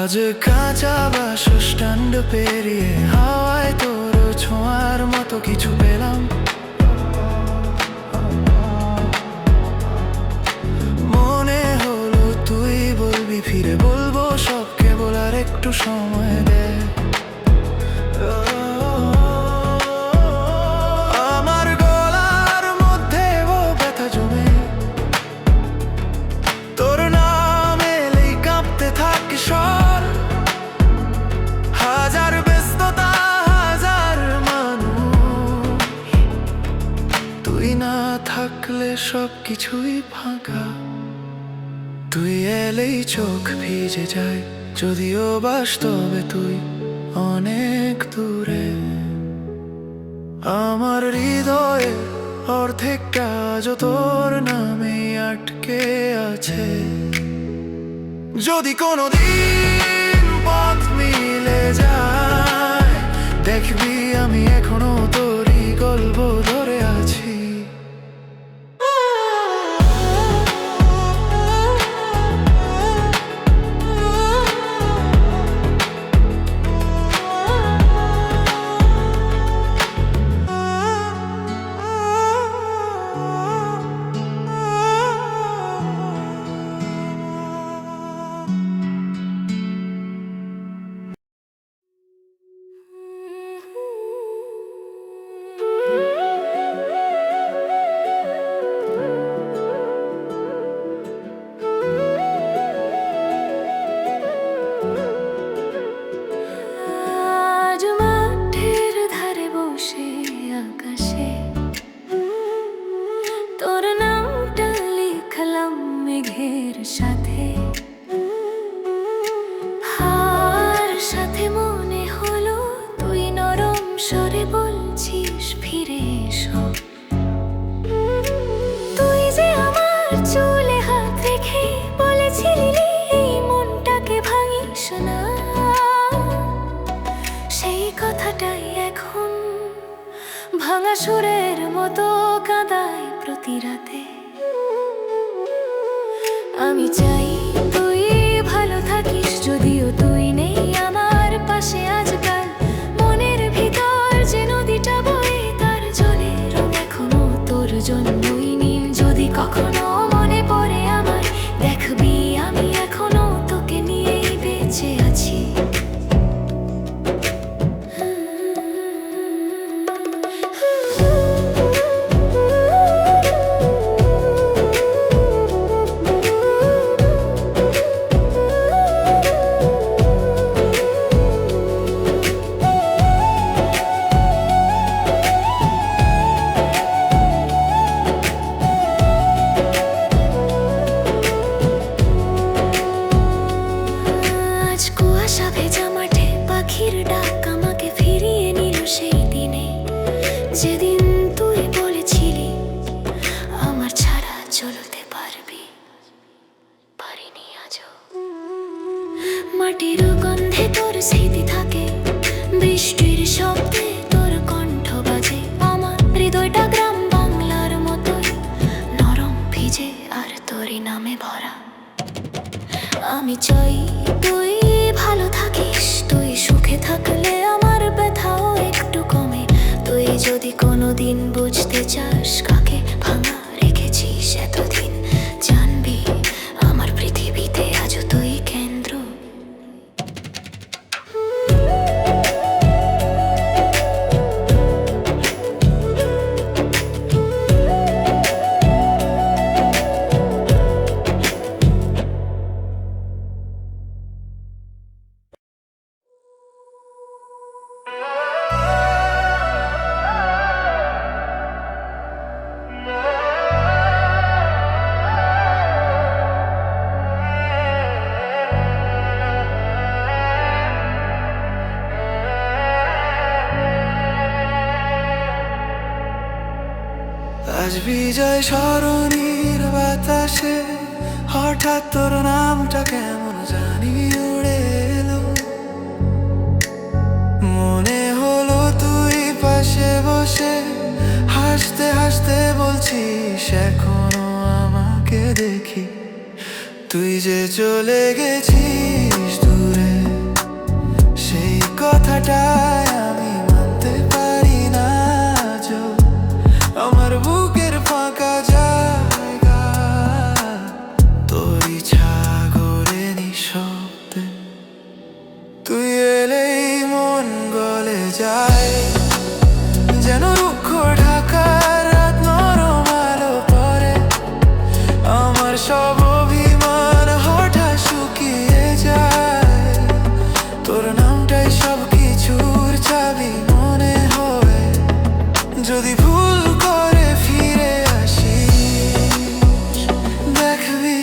আজ কাঁচা বাসস্ট্যান্ড পেরিয়ে হাওয়ায় তোর ছোঁয়ার মতো কিছু পেলাম। মনে হলো তুই বলবি ফিরে, বলবো সব কেবল আর একটু সময় দে। আমার গলার মধ্যে ও ব্যথা জমে, তোর নাম এলেই কাঁপতে থাকে স্বর। হাজার ব্যস্ততা, হাজার মানুষ, তুই না থাকলে সব কিছুই ফাঁকা। তুই এলেই চোখ ভিজে যায়, যদিও বাস্তবে তুই অনেক দূরে। আমার হৃদয়ের অর্ধেকটা আজ তোর নামে আটকে আছে। যদি কোনোদিন পথ মিলে যায়, দেখবি আমি এখনো তোরই গল্প ধরে আছি। মেঘের সাথে, হার সাথে মনে হলো তুই নরম স্বরে বলছিস ফিরে এসো। তুই ভাঙা সুরের মতো কাঁদায় প্রতি রাতে। আমি চাই তুই ভালো থাকিস, যদিও তুই নেই আমার পাশে আজকাল। মনের ভিতর যে নদীটা বয়ে তার জলের রং এখনো তোর জন্যই নীল। যদি কখনো মনে পড়ে আমার, দেখবি আমি এখনো তোকে নিয়েই বেঁচে আছি। আজ কুয়াশা ভেজা মাঠে পাখির ডাক আমাকে ফিরিয়ে নিল সেই দিনে, যেদিন তুই বলেছিলি আমার ছাড়া চলতে পারবি। পারিনি আজও। মাটির গন্ধে তোর স্মৃতি থাকে, বৃষ্টির শব্দে তোর কণ্ঠ বাজে। আমার হৃদয়টা গ্রাম বাংলার মতোই নরম ভিজে আর তোরই নামে ভরা। আমি চাই তুই ভালো থাকিস, তুই সুখে থাকলে আমার ব্যথাও একটু কমে। তুই যদি কোনোদিন বুঝতে চাস কাকে ভাঙা রেখেছিস এতদিন, জানবি আমার পৃথিবীতে আজও তুই কেন্দ্র। আজ বিজয় সরণির বাতাসে হঠাৎ তোর নামটা কেমন জানি উড়ে এলো। মনে হলো তুই পাশে বসে হাসতে হাসতে বলছিস এখনো আমাকে দেখি। তুই যে চলে গেছিস দূরে, সেই কথাটাই আমি মানতে পারি না আজও। আমার বুকের ফাঁকা জায়গা তোরই ছাগরে নিঃশব্দে। তুই এলেই মন গলে যায়, যেন রুক্ষ ঢাকার রাত নরম আলো পরে। আমার সব অভিমান হঠাৎ শুকিয়ে যায়, তোর নামটাই সব কিছুর চাবি মনে হয়। যদি ভুল করে ফিরে আসিস, দেখবি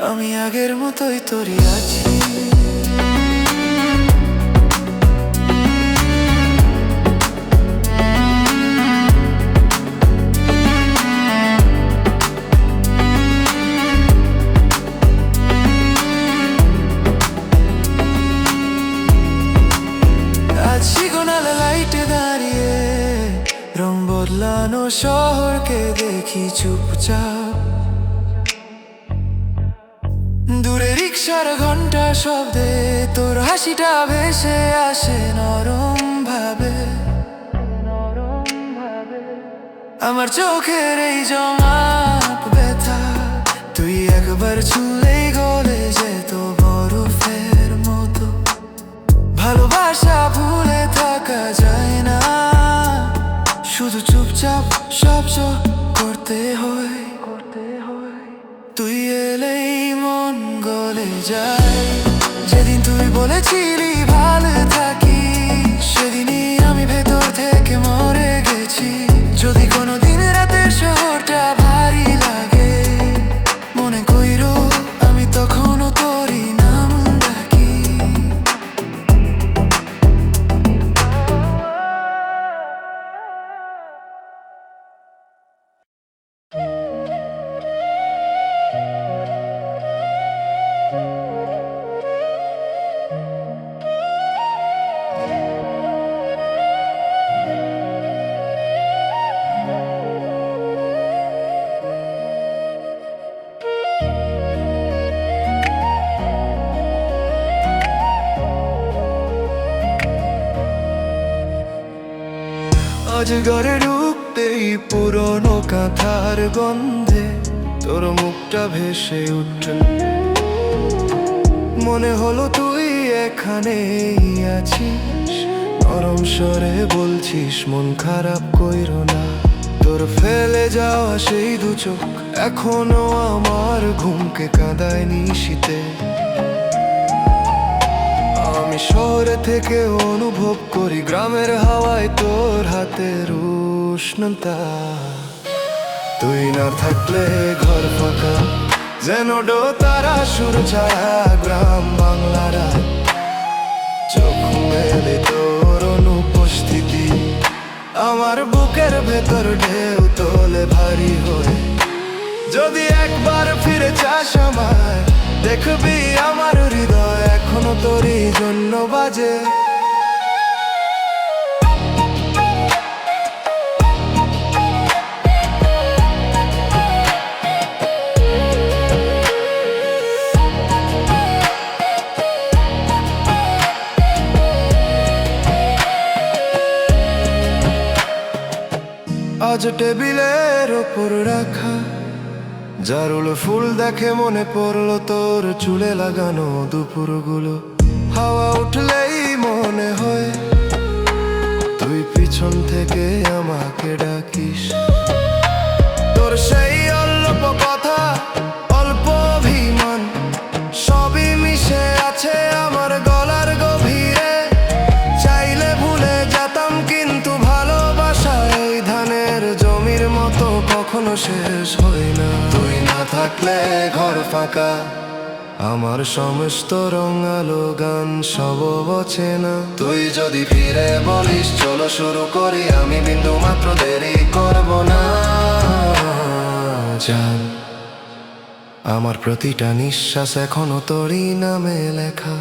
আমি আগের মতোই তোরই আছি। আজ সিগন্যাল লাইটে দাঁড়িয়ে রং বদলানো শহরকে দেখি চুপচাপ। দূরে রিক্সার ঘন্টা শব্দে তোর হাসিটা ভেসে আসে নরম ভাবে। আমার চোখের এই জমাট ব্যথা তুই একবার ছুঁলেই গলে যেত বরফের মতো। ভালোবাসা ভুলে থাকা যায় না, শুধু চুপচাপ সহ্য করতে হয়। তুই এলেই মন গলে যায়, যেদিন তুই বলেছিলি ভালো থাকি সেদিনই আমি ভেতর থেকে মরে গেছি। যদি কোনোদিন রাতে শহরটা ভারী লাগে, মনে কইরো আমি তখনও তোরই নাম ডাকি। আজ ঘরে ঢুকতেই পুরনো কাঁথার গন্ধে তোর মুখটা ভেসে উঠল, মনে হলো তুই এখানেই আছিস। নরম স্বরে বলছিস মন খারাপ কইরো না, তোর ফেলে যাওয়া সেই দু চোখ এখনো আমার ঘুমকে কাঁদায় নিশীতে। আমি শহরে থেকে অনুভব করি গ্রামের হাওয়ায় তোর হাতের উষ্ণতা। তুই না থাকলে ঘর ফাঁকা, যেন তারা সুর ছায়া গ্রাম বাংলারা। চোখ মেলে তোর অনুপস্থিতি আমার বুকের ভেতর ঢেউ তোলে ভারী হয়ে। যদি একবার ফিরে চাস আমায়, দেখবি আমার হৃদয় এখনো তোরই জন্য বাজে। আজ টেবিলের ওপর রাখা জারুল ফুল দেখে মনে পড়লো তোর চুলে লাগানো দুপুরগুলো। হাওয়া উঠলেই মনে হয় তুই পিছন থেকে আমাকে ডাকিস। তোর সেই অল্প কথা, অল্প অভিমান, সবই মিশে আছে আমার গলার গভীরে। চাইলে ভুলে যেতাম কিন্তু ভালোবাসা এই ধানের জমির মতো কখনো শেষ হয় না। তুই না থাকলে ঘর ফাঁকা, আমার সমস্ত রঙালো গান সব অচেনা। তুই যদি ফিরে বলিস চলো শুরু করি, আমি বিন্দু মাত্র দেরি করব না। জান, আমার প্রতিটা নিঃশ্বাস এখনো তোরই নামে লেখা।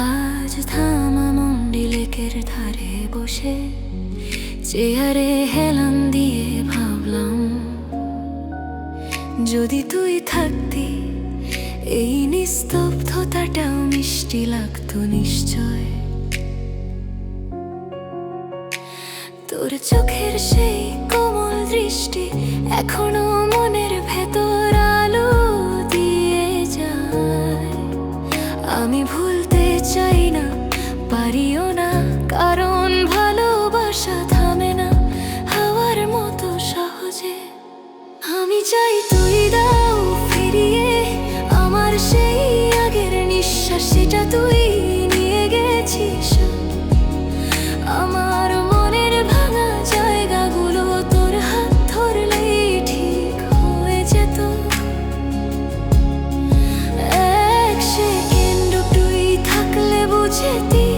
আজ থামা মন্ডি লেকের ধারে বসে চেয়ারে হেলান দিয়ে ভাবলাম, যদি তুই থাকতি এই নিস্তব্ধতাটাও মিষ্টি লাগতো নিশ্চয়। তোর চোখের সেই কোমল দৃষ্টি এখনো মনের ভেতর আলো দিয়ে যায়। আমি ভুলতে চাই না, পারিও না, কারণ ভালোবাসা থামে না হাওয়ার মতো সহজে। আমি চাই তুই দাও ফিরিয়ে আমার সেই আগের নিঃশ্বাস, সেটা তুই নিয়ে গেছিস। আমার মনের ভাঙা জায়গাগুলো তোর হাত ধরলেই ঠিক হয়ে যেত। এক সেকেন্ড তুই থাকলে বুঝেতি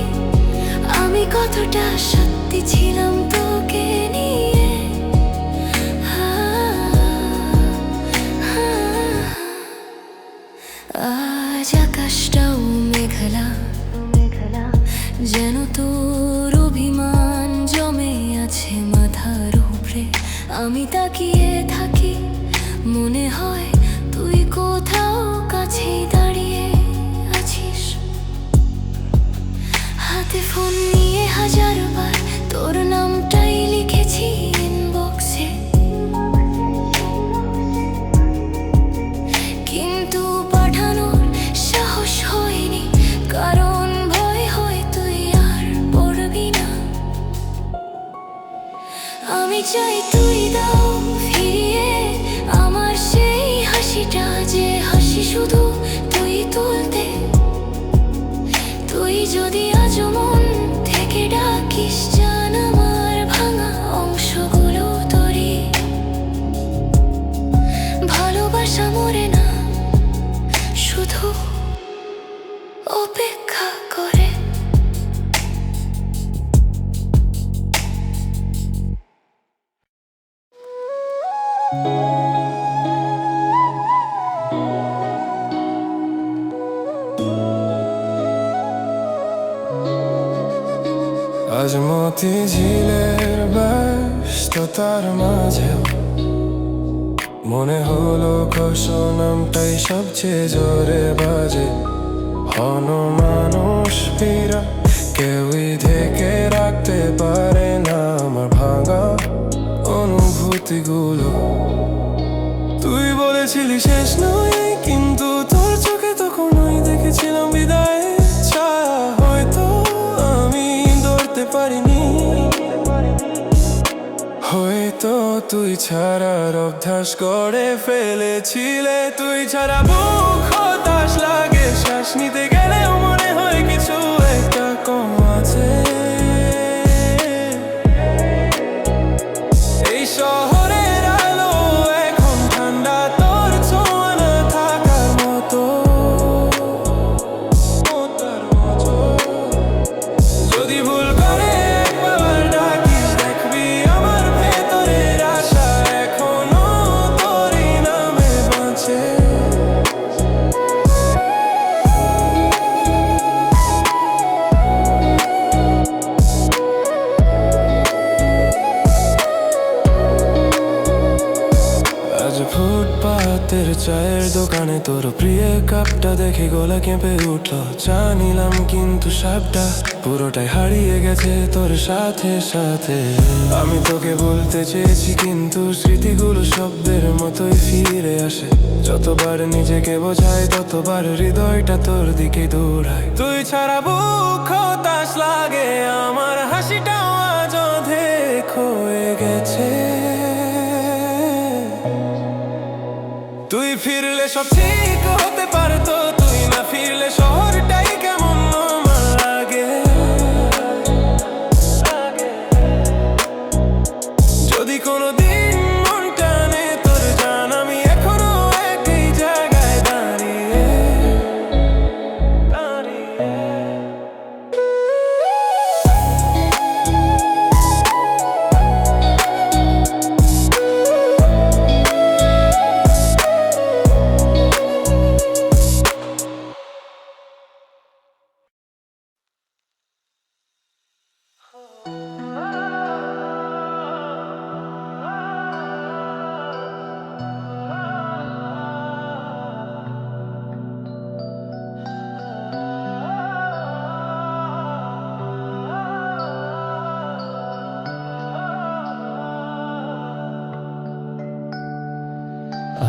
আমি কতটা সত্যি ছিলাম তোকে নিয়ে। আজ আকাশটাও মেঘলা, যেন তোর অভিমান জমে আছে মাথার উপরে। আমি তাকিয়ে থাকি, মনে হয় তুই কোথাও কাছেই দাঁড়িয়ে আছিস। হাতে ফোন নিয়ে হাজারবার তোর নামটাই লিখেছি ইনবক্সে, কিন্তু পাঠানোর সাহস হয়নি, কারণ ভয় হয় তুই আর পড়বি না। আমি চাই তুই দাও ফিরিয়ে আমার সেই আজ মতি ঝিলের ব্যস্ততার মাঝেও মনে হলো কসো নামটাই সবচেয়ে জোরে বাজে। হন মানুষ পীড়া কেউই ঢেকে রাখতে পারে না আমার ভাঙা অনুভূতিগুলো। তুই বলেছিলি শেষ নয়, কিন্তু তোর চোখে তখন ওই দেখেছিলাম বিদায়ের ছায়া। হয়তো আমি ধরতে পারিনি, হয়তো তুই ছাড়ার অভ্যাস করে ফেলেছিলে। তুই ছাড়া বুক হতাশ লাগে, শ্বাস নিতে গেলেও মনে হয় কিছু একটা কম আছে। এই শহরের আলো এখন ঠান্ডা, তোর ছোঁয়া না থাকার মতো। যদি ভুল করে একবার ডাকিস, দেখবি আমার ভেতরের আশা এখনো তোরই নামে বাঁচে। আজ ফুটপাতের চায়ের দোকানে তোর প্রিয় কাপটা দেখে গলা কেঁপে উঠলো। চা নিলাম কিন্তু সাপটা পুরোটাই হারিয়ে গেছে তোর সাথে সাথে। আমি তোকে বলতে চেয়েছি কিন্তু স্মৃতিগুলো শব্দের মতোই ফিরে আসে। যতবার নিজেকে বোঝাই ততবার হৃদয়টা তোর দিকে দৌড়ায়। তুই ছাড়া বুক হতাশ লাগে, আমার হাসিটাও আজ অর্ধেক হয়ে গেছে। তুই ফিরলে সব ঠিক হতে পারতো, তুই না ফিরলে শহরটাই কেমন আমার লাগে। যদি কোনোদিন মন টানে তোর জান, আমি এখনো একই জায়গায় দাঁড়িয়ে দাঁড়িয়ে।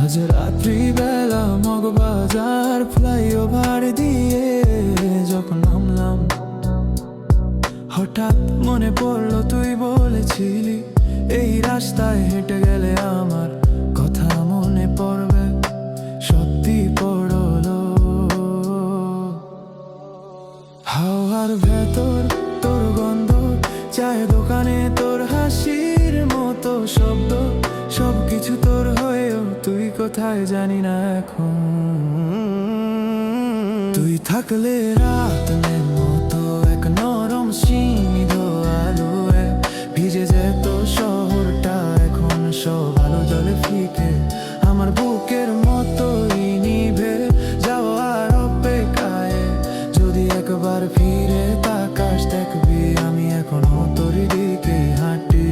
আজ রাত্রিবেলা মগবাজার ফ্লাইওভার দিয়ে যখন নামলাম, হঠাৎ মনে পড়লো তুই বলেছিলি এই রাস্তায় হেঁটে গেলে আমার কথা মনে পড়বে। সত্যি পড়লো, হাওয়ার ভেতর তোর গন্ধ, চায়ের দোকানে তোর হাসির মতো শব্দ, সবকিছু তোর হয়েও তুই কোথায় জানি না এখন। তুই থাকলে রাতের মতো এক নরম স্নিগ্ধ আলোয় ভিজে যেত শহরটা, এখন সব আলো জলে ফিকে আমার বুকের মতোই নিভে যাওয়ার অপেক্ষায়। যদি একবার ফিরে তাকাস, দেখবি আমি এখনো তোর দিকে হাঁটি।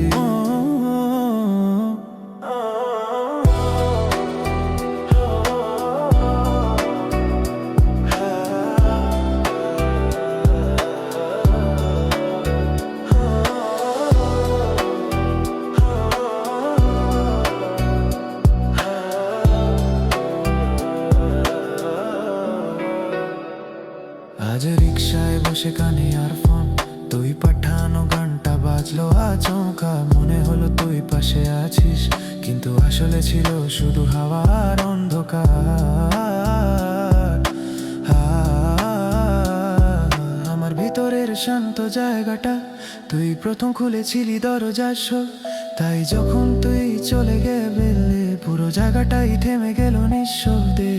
আজ রিক্সায় বসে কানে আর ফোন, তুই পাঠানো গানটা বাজলো আচমকা। মনে হলো তুই পাশে আছিস, কিন্তু আসলে ছিল শুধু হাওয়ার অন্ধকার। আমার ভিতরের শান্ত জায়গাটা তুই প্রথম খুলেছিলি দরজার শো, তাই যখন তুই চলে গেলে পুরো জায়গাটাই থেমে গেল নিঃশব্দে।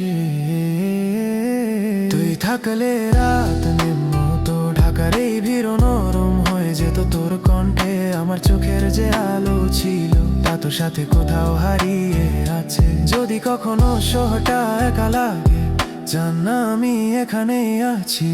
তুই থাকলে রাতের মতো ঢাকার এই ভিড় নরম হয়ে যেত তোর কণ্ঠে। আমার চোখের যে আলো ছিল তা সাথে সাথে কোথাও হারিয়ে আছে। যদি কখনো শহরটা একা লাগে, জান না আমি এখানেই আছি।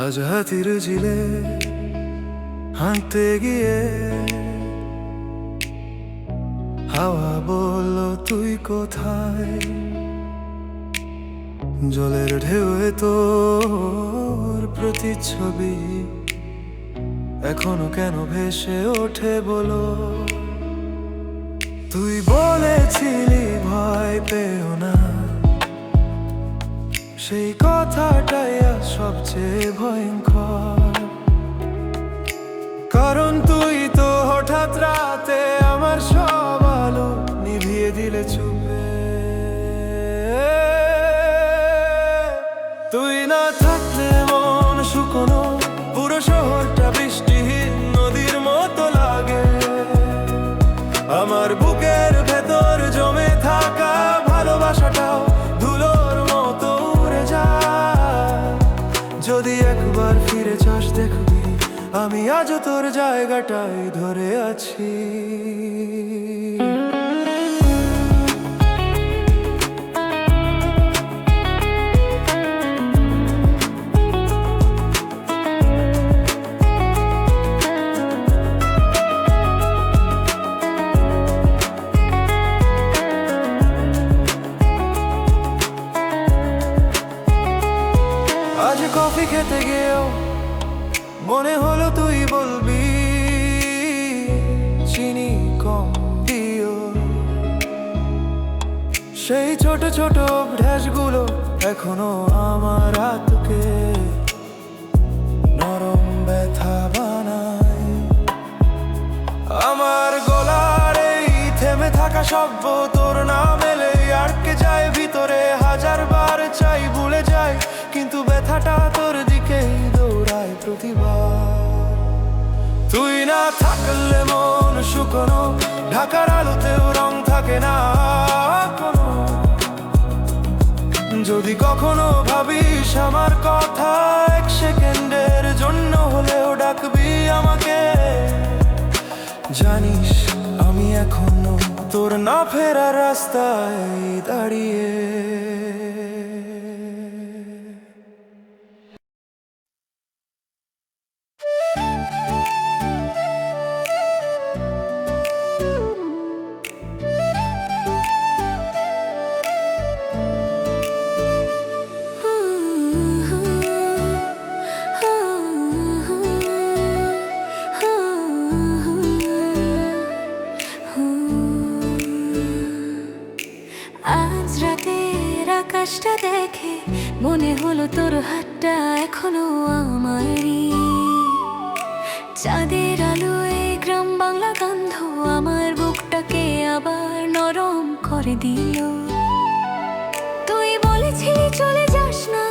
আজ হাতির ঝিলে হাঁটতে গিয়ে হাওয়া বলল তুই কোথায়। জলের ঢেউয়ে তোর প্রতিচ্ছবি এখনো কেন ভেসে ওঠে বলো। তুই বলেছিলি ভয় পেও না, সেই কথাটাই আজ সবচেয়ে ভয়ঙ্কর। কারণ তুই তো হঠাৎ রাতে আমার সব আলো নিভিয়ে দিলে চুপে। তুই না থাকলে মন শুকনো, পুরো শহরটা বৃষ্টিহীন নদীর মতো লাগে। আমার বুকের ভেতর জমে থাকা ভালোবাসাটাও ধুলোর মতো উড়ে যায়। যদি একবার ফিরে যাস দেখবি আমি আজও তোর জায়গাটাই ধরে আছি। আজ কফি খেতে গিয়েও মনে হলো তুই বলবি চিনি কম দিও। সেই ছোট ছোট অভ্যাসগুলো এখনো আমার হাতকে নরম ব্যথা বানায়। আমার গলার এই থেমে থাকা শব্দ তোর নাম এলে আটকে যায় ভিতরে। হাজার বার চাই ভুলে যাই, কিন্তু ব্যথাটা তোর দিকেই দৌড়ায় প্রতিবার। তুই না থাকলে মন শুকনো, ঢাকার আলোতেও রং থাকে না কোনো। যদি কখনো ভাবিস আমার কথা, এক সেকেন্ডের জন্য হলেও ডাকবি আমাকে। জানিস আমি এখনো তোর না ফেরার রাস্তায় দাঁড়িয়ে। আজ রাতের আকাশটা দেখে মনে হলো তোর হাতটা এখনো আমারই। চাঁদের আলোয় গ্রাম বাংলা গন্ধ আমার বুকটাকে আবার নরম করে দিল। তুই বলেছিলি চলে যাস না,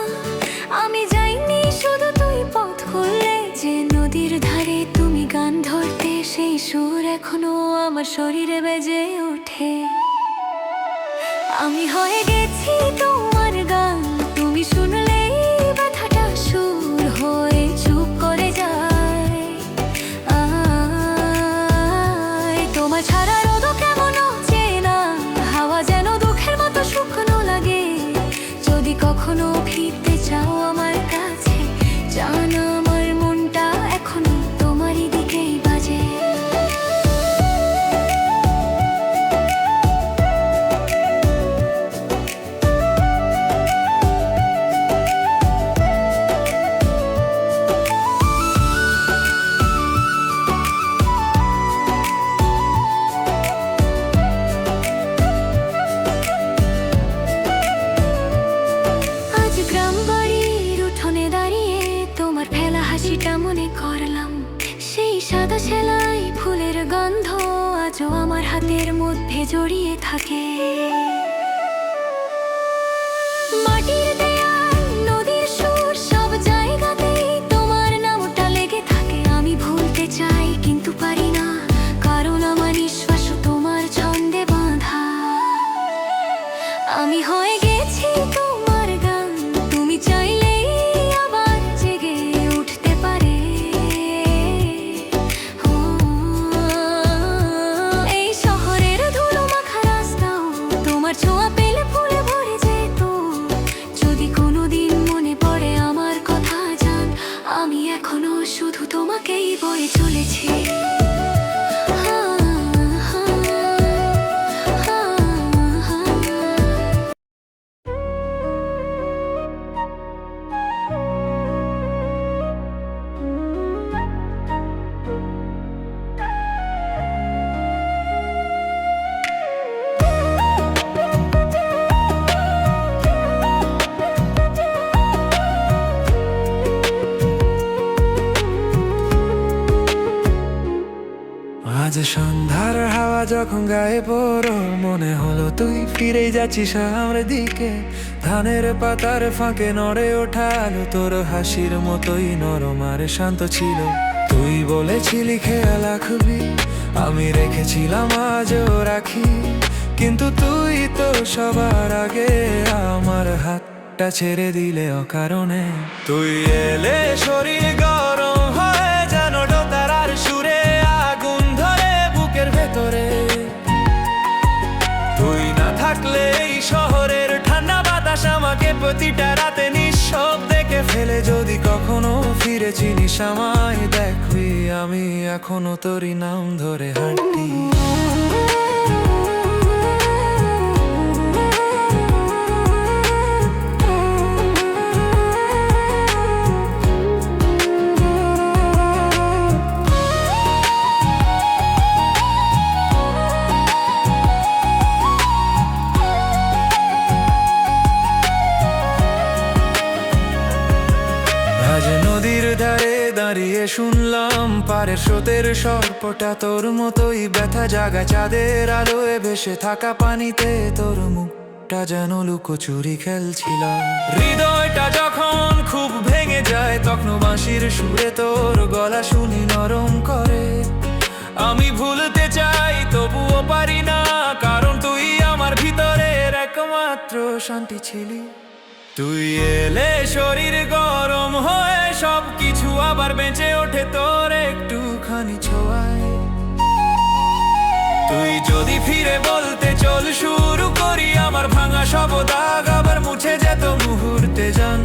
আমি যাইনি, শুধু তুই পথ খুললে যে নদীর ধারে তুমি গান ধরতে। সেই সুর এখনো আমার শরীরে বেজে ওঠে। আমি হয়ে গেছি তোমার গান, তুমি শুনলেই ব্যথাটা সুর হয়ে চুপ করে যায়। তোমার ছাড়া রোদও কেমন চেনা, হাওয়া যেন দুঃখের মতো শুকনো লাগে। যদি কখনো ফিরতে চাও আমার কাছে, জানা আমার মনটা এখনো তোমারই দিকেই বাজে। মনে করলাম সেই সাদা সেলাই ফুলের গন্ধ আজও আমার হাতের মধ্যে জড়িয়ে থাকে। মাটির দেয়াল, নদীর সুর এখনো শুধু তোমাকেই বয়ে চলেছি। আজ সন্ধ্যার হাওয়া যখন গায়ে পড়ো, মনে হলো তুই ফিরে যাচ্ছিস আমার দিকে। ধানের পাতার ফাঁকে নড়ে ওঠা আলো তোর হাসির মতোই নরম আর শান্ত ছিল। তুই বলেছিলি খেয়াল রাখবি, আমি রেখেছিলাম আজও রাখি। কিন্তু তুই তো সবার আগে আমার হাতটা ছেড়ে দিলে অকারণে। তুই এলে শরীর গরম হয়ে যেন ডোতারার সুরে আগুন ধরে বুকের ভেতরে। তুই না থাকলে এই শহরের ঠান্ডা বাতাস আমাকে প্রতিটা রাতে নিঃশব্দে কে ফেলে। যদি কখনো ফিরে চিনিস আমায় দেখবি, আমি এখনো তোরই নাম ধরে হাঁটি। আজ নদীর ধারে দাঁড়িয়ে শুনলাম পারের স্রোতের সর্পটা তোর মতোই ব্যথা জাগা। চাঁদের আলোয় ভেসে থাকা পানিতে তোর মুখটা যেন লুকোচুরি খেলছিল। হৃদয়টা যখন খুব ভেঙে যায়, তখন বাঁশির সুরে তোর গলা শুনি নরম করে। আমি ভুলতে চাই তবুও পারি না, কারণ তুই আমার ভিতরের একমাত্র শান্তি ছিলি। তুই এলে শরীর গরম হয়ে সব কিছু আবার বেঁচে ওঠে তোর একটুখানি ছোঁয়ায়। তুই যদি ফিরে বলতে চল শুরু করি, আমার ভাঙা সব দাগ আবার মুছে যেত মুহূর্তে জান।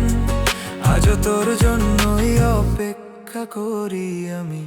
আজও তোর জন্যই অপেক্ষা করি আমি।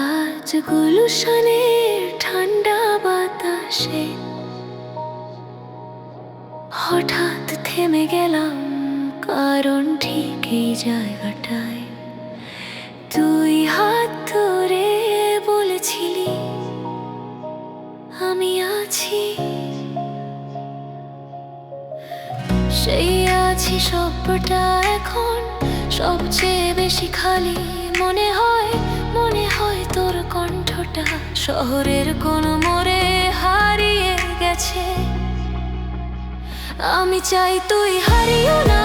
আজ গুলশানের ঠান্ডা বাতাসে হঠাৎ থেমে গেলাম, কারণ ঠিক এই জায়গাটায় তুই হাত ধরে বলেছিলি আমি আছি। সেই আছি শব্দটা এখন সবচেয়ে বেশি খালি মনে হয়। মনে হয় তোর কণ্ঠটা শহরের কোনো মোড়ে হারিয়ে গেছে। আমি চাই তুই হারিও না,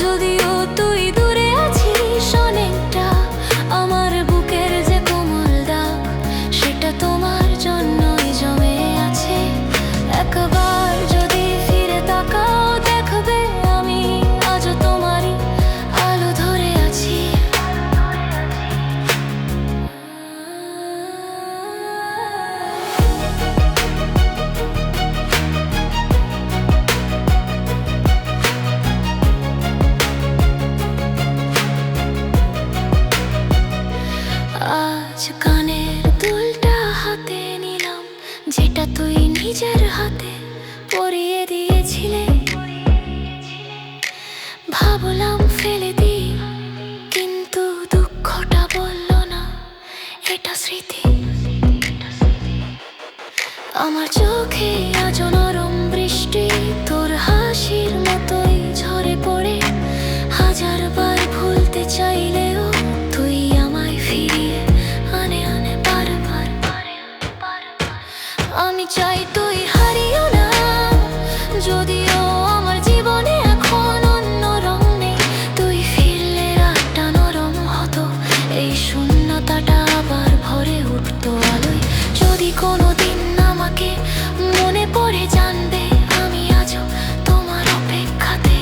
যদিও তুই দূরে আছিস অনেকটা। আমার বুকের যে কোমল দাগ, সেটা তোমার জন্যই জমে আছে। একবার যদি ফিরে তাকাও দেখবে আমি আজও তোমারই আলো ধরে আছি। আজ কানের দুলটা হাতে নিলাম, যেটা তুই নিজের হাতে পরিয়ে দিয়েছিলে। ভাবলাম ফেলে দি, কিন্তু দুঃখটা বলল না এটা স্মৃতি। আমার চোখে আজও নরম বৃষ্টি, তোর হাসির মতোই ঝরে পড়ে। হাজারবার ভুলতে চাইলেও তুই আমায় ফিরিয়ে আনে বারবার। আমি চাই তুই হারিও না, যদিও আমার জীবনে এখন অন্য রং নেই। তুই ফিরলে রাতটা নরম হতো, এই শূন্যতাটা আবার ভরে উঠতো আলোয়। যদি কোনোদিন আমাকে মনে পড়ে জানবে আমি আজও তোমার অপেক্ষাতে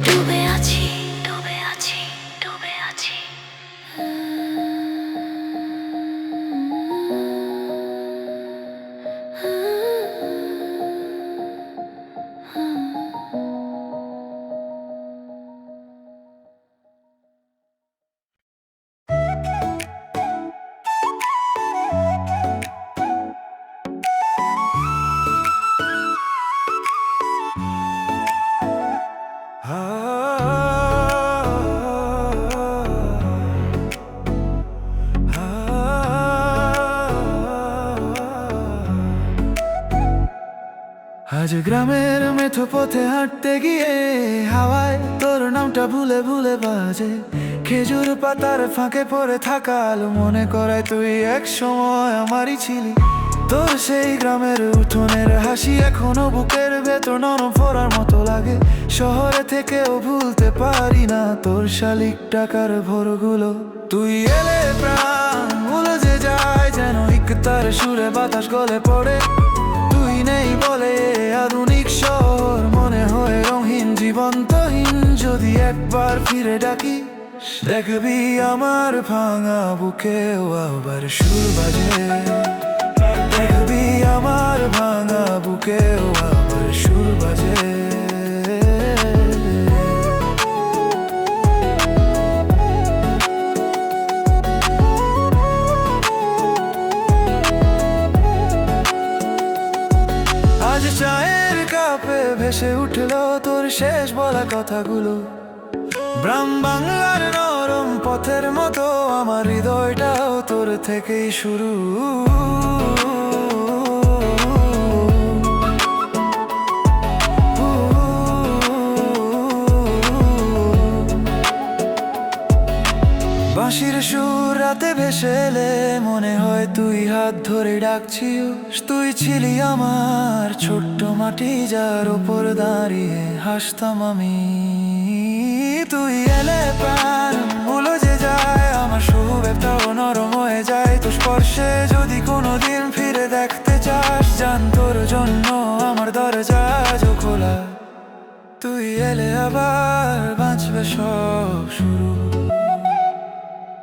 ডুবে আছি, ডুবে আছি, ডুবে আছি। আজ গ্রামের মেঠো পথে হাঁটতে গিয়ে হাওয়ায় তোর নামটা ভুলে ভুলে বাজে। খেজুর পাতার ফাঁকে পড়ে থাকা আলো মনে করায় তুই এক সময় আমারই ছিলি। তোর সেই গ্রামের উঠোনের হাসি এখনো বুকের ভেতর নরম ফোড়ার মতো লাগে। শহরে থেকেও ভুলতে পারি না তোর শালিক টাকার ভোরগুলো। তুই এলে প্রাণ ভুলে যে যায় যেন ইকতার সুরে বাতাস গলে পড়ে। তুই নেই বলে আধুনিক শহর মনে হয় রঙহীন জীবন্তহীন। যদি একবার ফিরে ডাকি দেখবি আমার ভাঙা বুকেও আবার সুর বাজে। দেখবি আমার ভাঙা বুকেও আবার সুর বাজে। আজ চায়ের কাপে ভেসে উঠলো তোর শেষ বলা কথাগুলো। গ্রাম বাংলার নরম পথের মতো আমার হৃদয়টাও তোর থেকেই শুরু। বাঁশির সুর রাতে ভেসে এলে মনে হয় তুই হাত ধরে ডাকছিস। তুই ছিলি আমার ছোট্ট মাটি যার ওপর দাঁড়িয়ে হাসতাম আমি। তুই এলে প্রাণ ভুলো যে যায় আমার শুভেচ্ছাও নরম হয়ে যায় তোর স্পর্শে। যদি কোনোদিন ফিরে দেখতে চাস জান তোর জন্য আমার দরজা আজও খোলা। তুই এলে আবার বাঁচবে সব শুরু।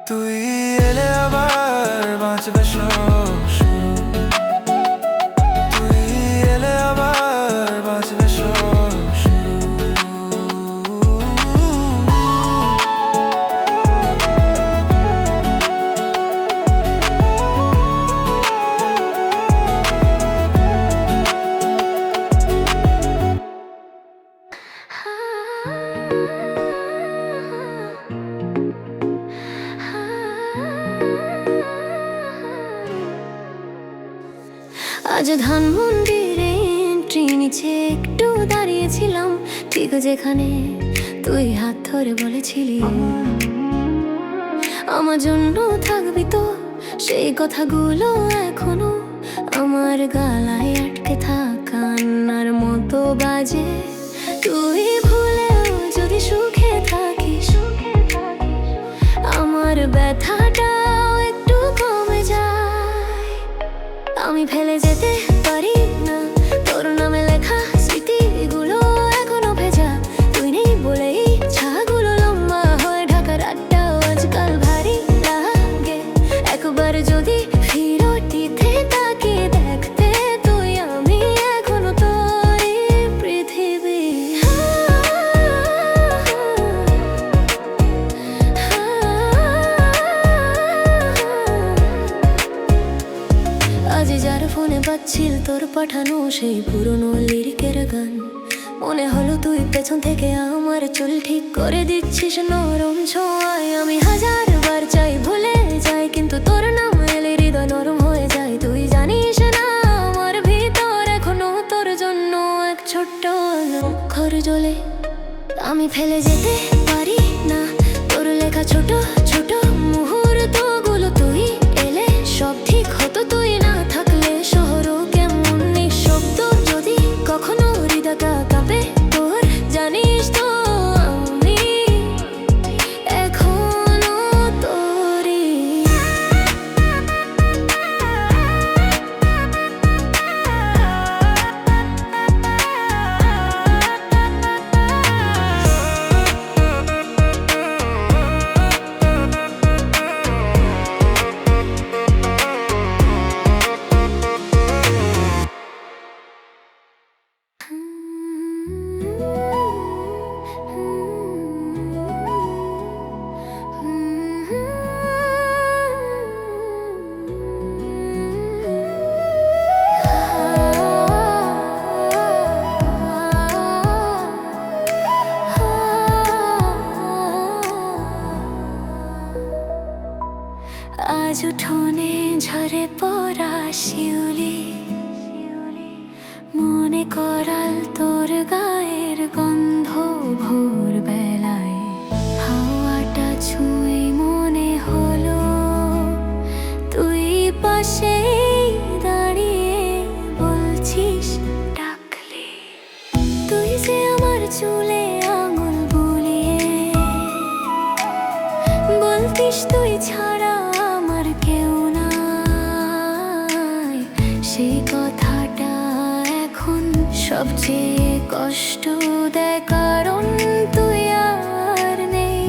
তুই এলে আবার বাঁচবে সব শুরু। তুই এলে আবার বাঁচবে সব শুরু। আজ ধানমন্দিরে এন্ট্রি নিচে একটু দাঁড়িয়েছিলাম, ঠিক যেখানে তুই হাত ধরে বলেছিলি আমার জন্য থাকবি তো। সেই কথাগুলো এখনো আমার গালায় আটকে থাকা কান্নার মতো বাজে। তুই ভুলেও যদি সুখে থাকিস আমার ব্যথাটাও একটু কমে যায়। আমি ফেলে যেতে পারি না তোর নামে লেখা স্মৃতিগুলো এখনো ভেজা। তুই নেই বলেই ছাগুলো লম্বা হয় ঢাকা রাতটাও আজকাল ভারী লাগে। একবার যদি ফিরতিতে তাকিয়ে দেখতে তুই আমি এখনো তোরই পৃথিবী। আজ যার ফোনে বাজছিল তোর পাঠানো সেই পুরনো লিরিকের গান, মনে হলো তুই পেছন থেকে আমার চুল ঠিক করে দিচ্ছিস নরম ছোঁয়ায়। আমি হাজারবার চাই ভুলে যাই কিন্তু তোর নাম এলে হৃদয় নরম হয়ে যায়। তুই জানিস না আমার ভিতর এখনো তোর জন্য এক ছোট্ট অক্ষর জ্বলে। আমি ফেলে যেতে পারি না তোর লেখা ছোট ছোট মুহূর্তগুলো। তুই এলে সব ঠিক হতো, তুই না থাকলে উঠোনে ঝরে পড়া শিউলি, মনে করাল তোর গায়ের গন্ধ ভোর বেলায়, হাওয়াটা ছুঁয়ে মনে হলো তুই পাশে দাঁড়িয়ে বলছিস ডাকলে, তুই যে আমার চুলে আঙুল বুলিয়ে বলতিস তুই ছাড়া আমার কেউ নাই। সেই কথাটা এখন সবচেয়ে কষ্ট দেয়, কারণ তুই আর নেই।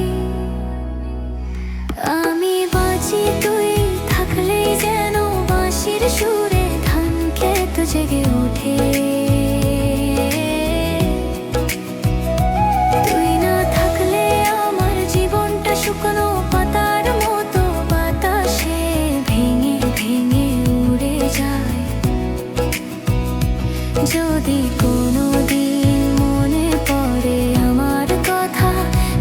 আমি বাঁচি তুই থাকলেই যেন বাঁশির সুরে ধান ক্ষেত জেগে ওঠে, তুই না থাকলে আমার জীবনটা শুকনো পাতার মতো বাতাসে ভেঙে ভেঙে উড়ে যায়। যদি কোনোদিন মনে পড়ে আমার কথা,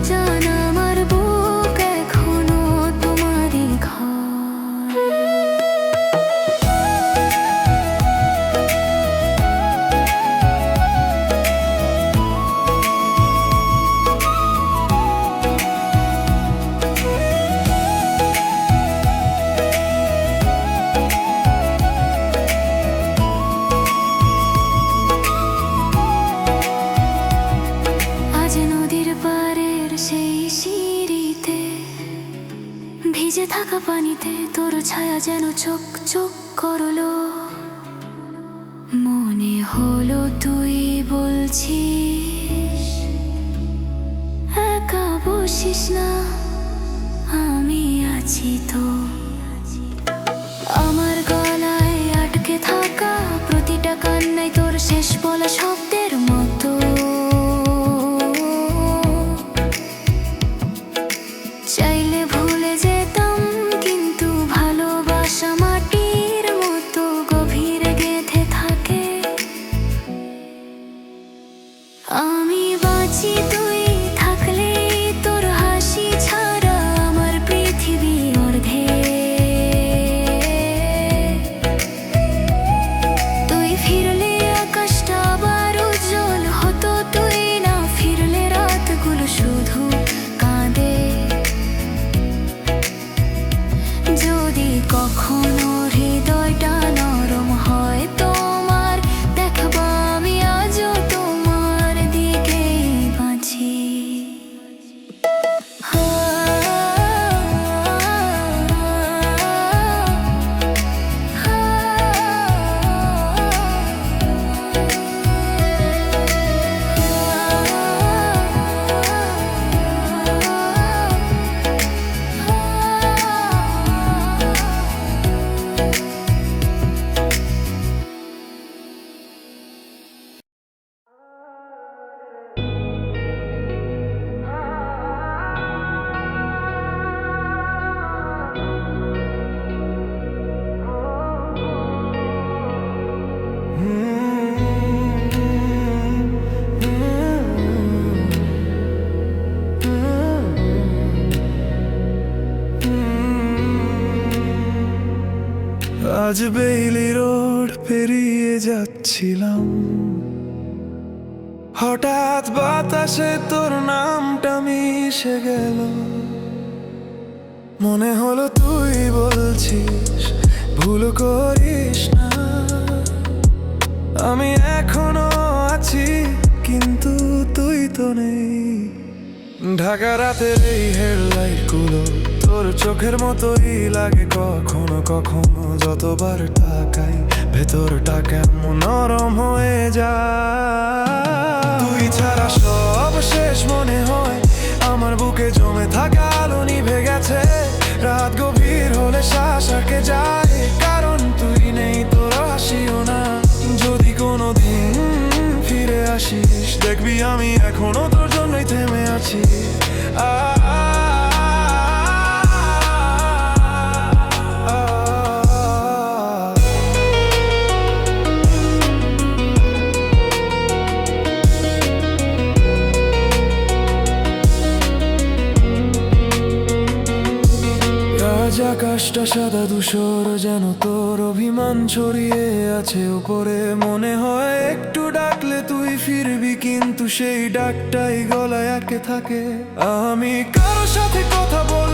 জান আমার বুক এখনো তোমারই ঘর। আজ নদীর পাড়ের সেই সিঁড়িতে ভিজে থাকা পানিতে তোর ছায়া যেন চোখ চোখ করলো, মনে হলো তুই বলছিস একা বসিস না, আমি আছি তো। আমার গলায় আটকে থাকা প্রতিটা কান্নায় তোর শেষ বলা শব্দের মতো, চাইলে ভুলে যেতাম কিন্তু ভালোবাসা মাটির মতো গভীরে গেঁথে থাকে। আমি বাঁচি তুই থাকলে তোর হাসি ছাড়া আমার পৃথিবী অর্ধেক, তুই ফিরলে আকাশটা আবার উজ্জ্বল হতো, তুই না ফিরলে রাতগুলো শুধু কাঁদে। যদি কখনো হৃদয়টা নরম হয় তোমার, দেখবা আমি আজও তোমার দিকেই বাঁচি। আজ বেইলি রোড পেরিয়ে যাচ্ছিলাম, হঠাৎ বাতাসে তোর নামটা মিশে গেল, মনে হলো তুই বলছিস ভুল করিস না। আমি এখনো আছি কিন্তু তুই তো নেই। ঢাকা রাতের এই হেডলাইট গুলো তোর চোখের মতোই লাগে কখনো কখনো, যতবার তাকাই ভেতরটা কেমন নরম হয়ে যায়। তুই ছাড়া সব শেষ মনে হয়, আমার বুকে জমে থাকা আলো নিভে গেছে, রাত গভীর হলে শ্বাস আটকে যায়, কারণ তুই নেই তোর হাসিও না। যদি কোনোদিন ফিরে আসিস দেখবি আমি এখনো তোর জন্যই থেমে আছি। আকাশটা সাদা ধূসর, যেন তোর অভিমান ছড়িয়ে আছে উপরে। মনে হয় একটু ডাকলে তুই ফিরবি, কিন্তু সেই ডাকটাই গলায় আটকে থাকে। আমি কারো সাথে কথা বল